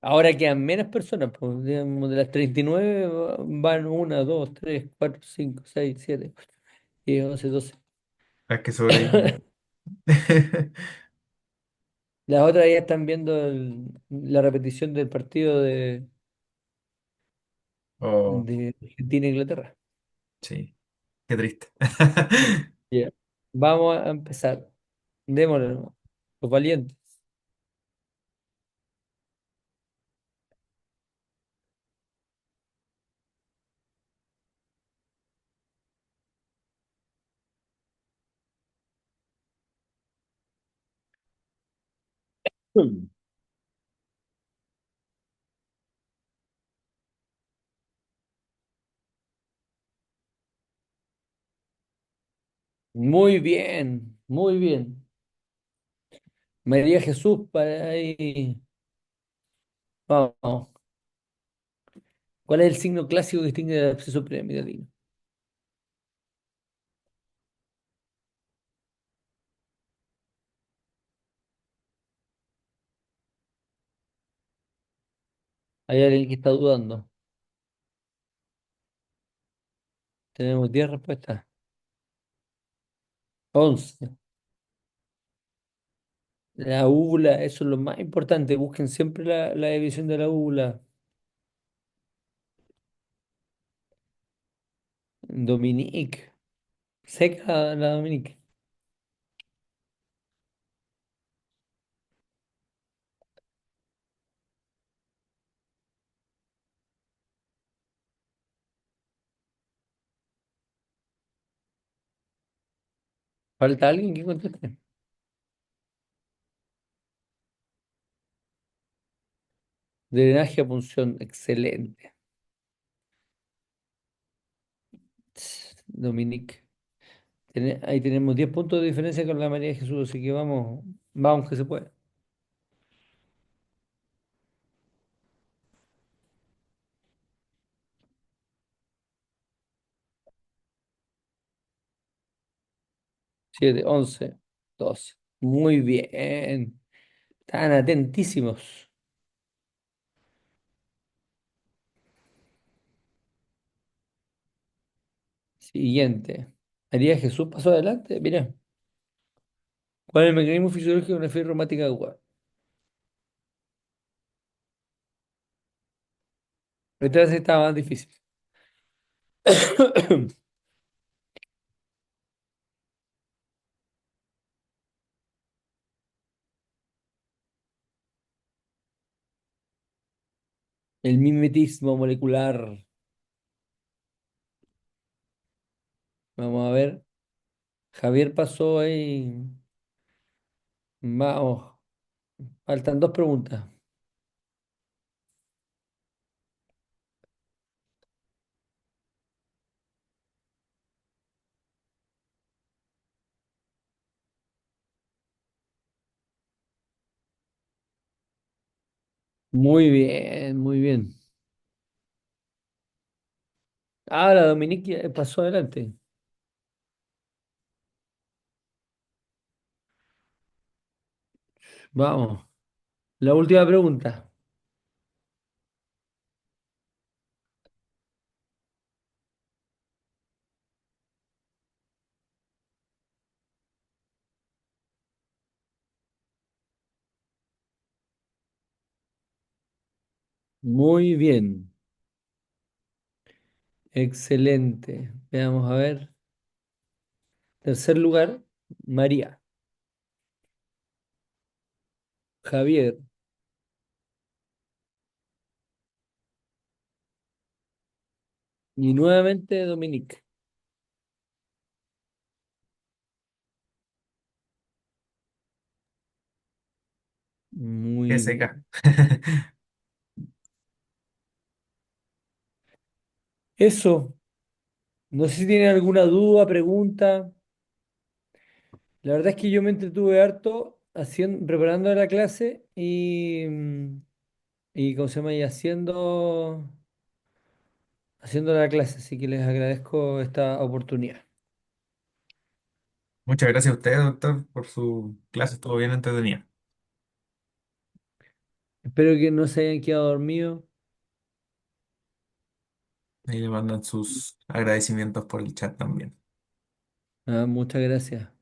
Ahora quedan menos personas, pues, digamos, de las 39 van una, 2, 3, 4, 5, 6, 7, 8, 10, 11, 12. Las que sobreviven. Las otras ya están viendo la repetición del partido Oh, de Argentina e Inglaterra. sí, qué triste. Ya. Vamos a empezar. Démosle nomás. Los valientes. Mm. Muy bien, muy bien. María Jesús, para ahí. Vamos. ¿Cuál es el signo clásico que distingue del absceso piramidal? Hay alguien que está dudando. Tenemos 10 respuestas. 11. La úvula, eso es lo más importante. Busquen siempre la división de la úvula. Dominique. Seca la Dominique. Falta alguien que conteste. Drenaje a punción. Excelente. Dominique. Ahí tenemos 10 puntos de diferencia con la María de Jesús, así que vamos, vamos que se puede. 7, 11, 12. Muy bien. Están atentísimos. Siguiente. María de Jesús pasó adelante. Mira. ¿Cuál es el mecanismo fisiológico de una fiebre reumática aguda? Esta vez estaba más difícil. El mimetismo molecular. Vamos a ver. Javier pasó ahí. Vamos. Faltan dos preguntas. Muy bien, muy bien. Ahora Dominique pasó adelante. Vamos. La última pregunta. Muy bien. Excelente. Veamos a ver. Tercer lugar, María. Javier. Y nuevamente Dominique. Muy GSK. bien. Eso. No sé si tienen alguna duda, pregunta. La verdad es que yo me entretuve harto haciendo, preparando la clase y ¿cómo se llama? Y haciendo la clase. Así que les agradezco esta oportunidad. Muchas gracias a usted, doctor, por su clase. Estuvo bien entretenida. Espero que no se hayan quedado dormidos. Ahí le mandan sus agradecimientos por el chat también. Ah, muchas gracias.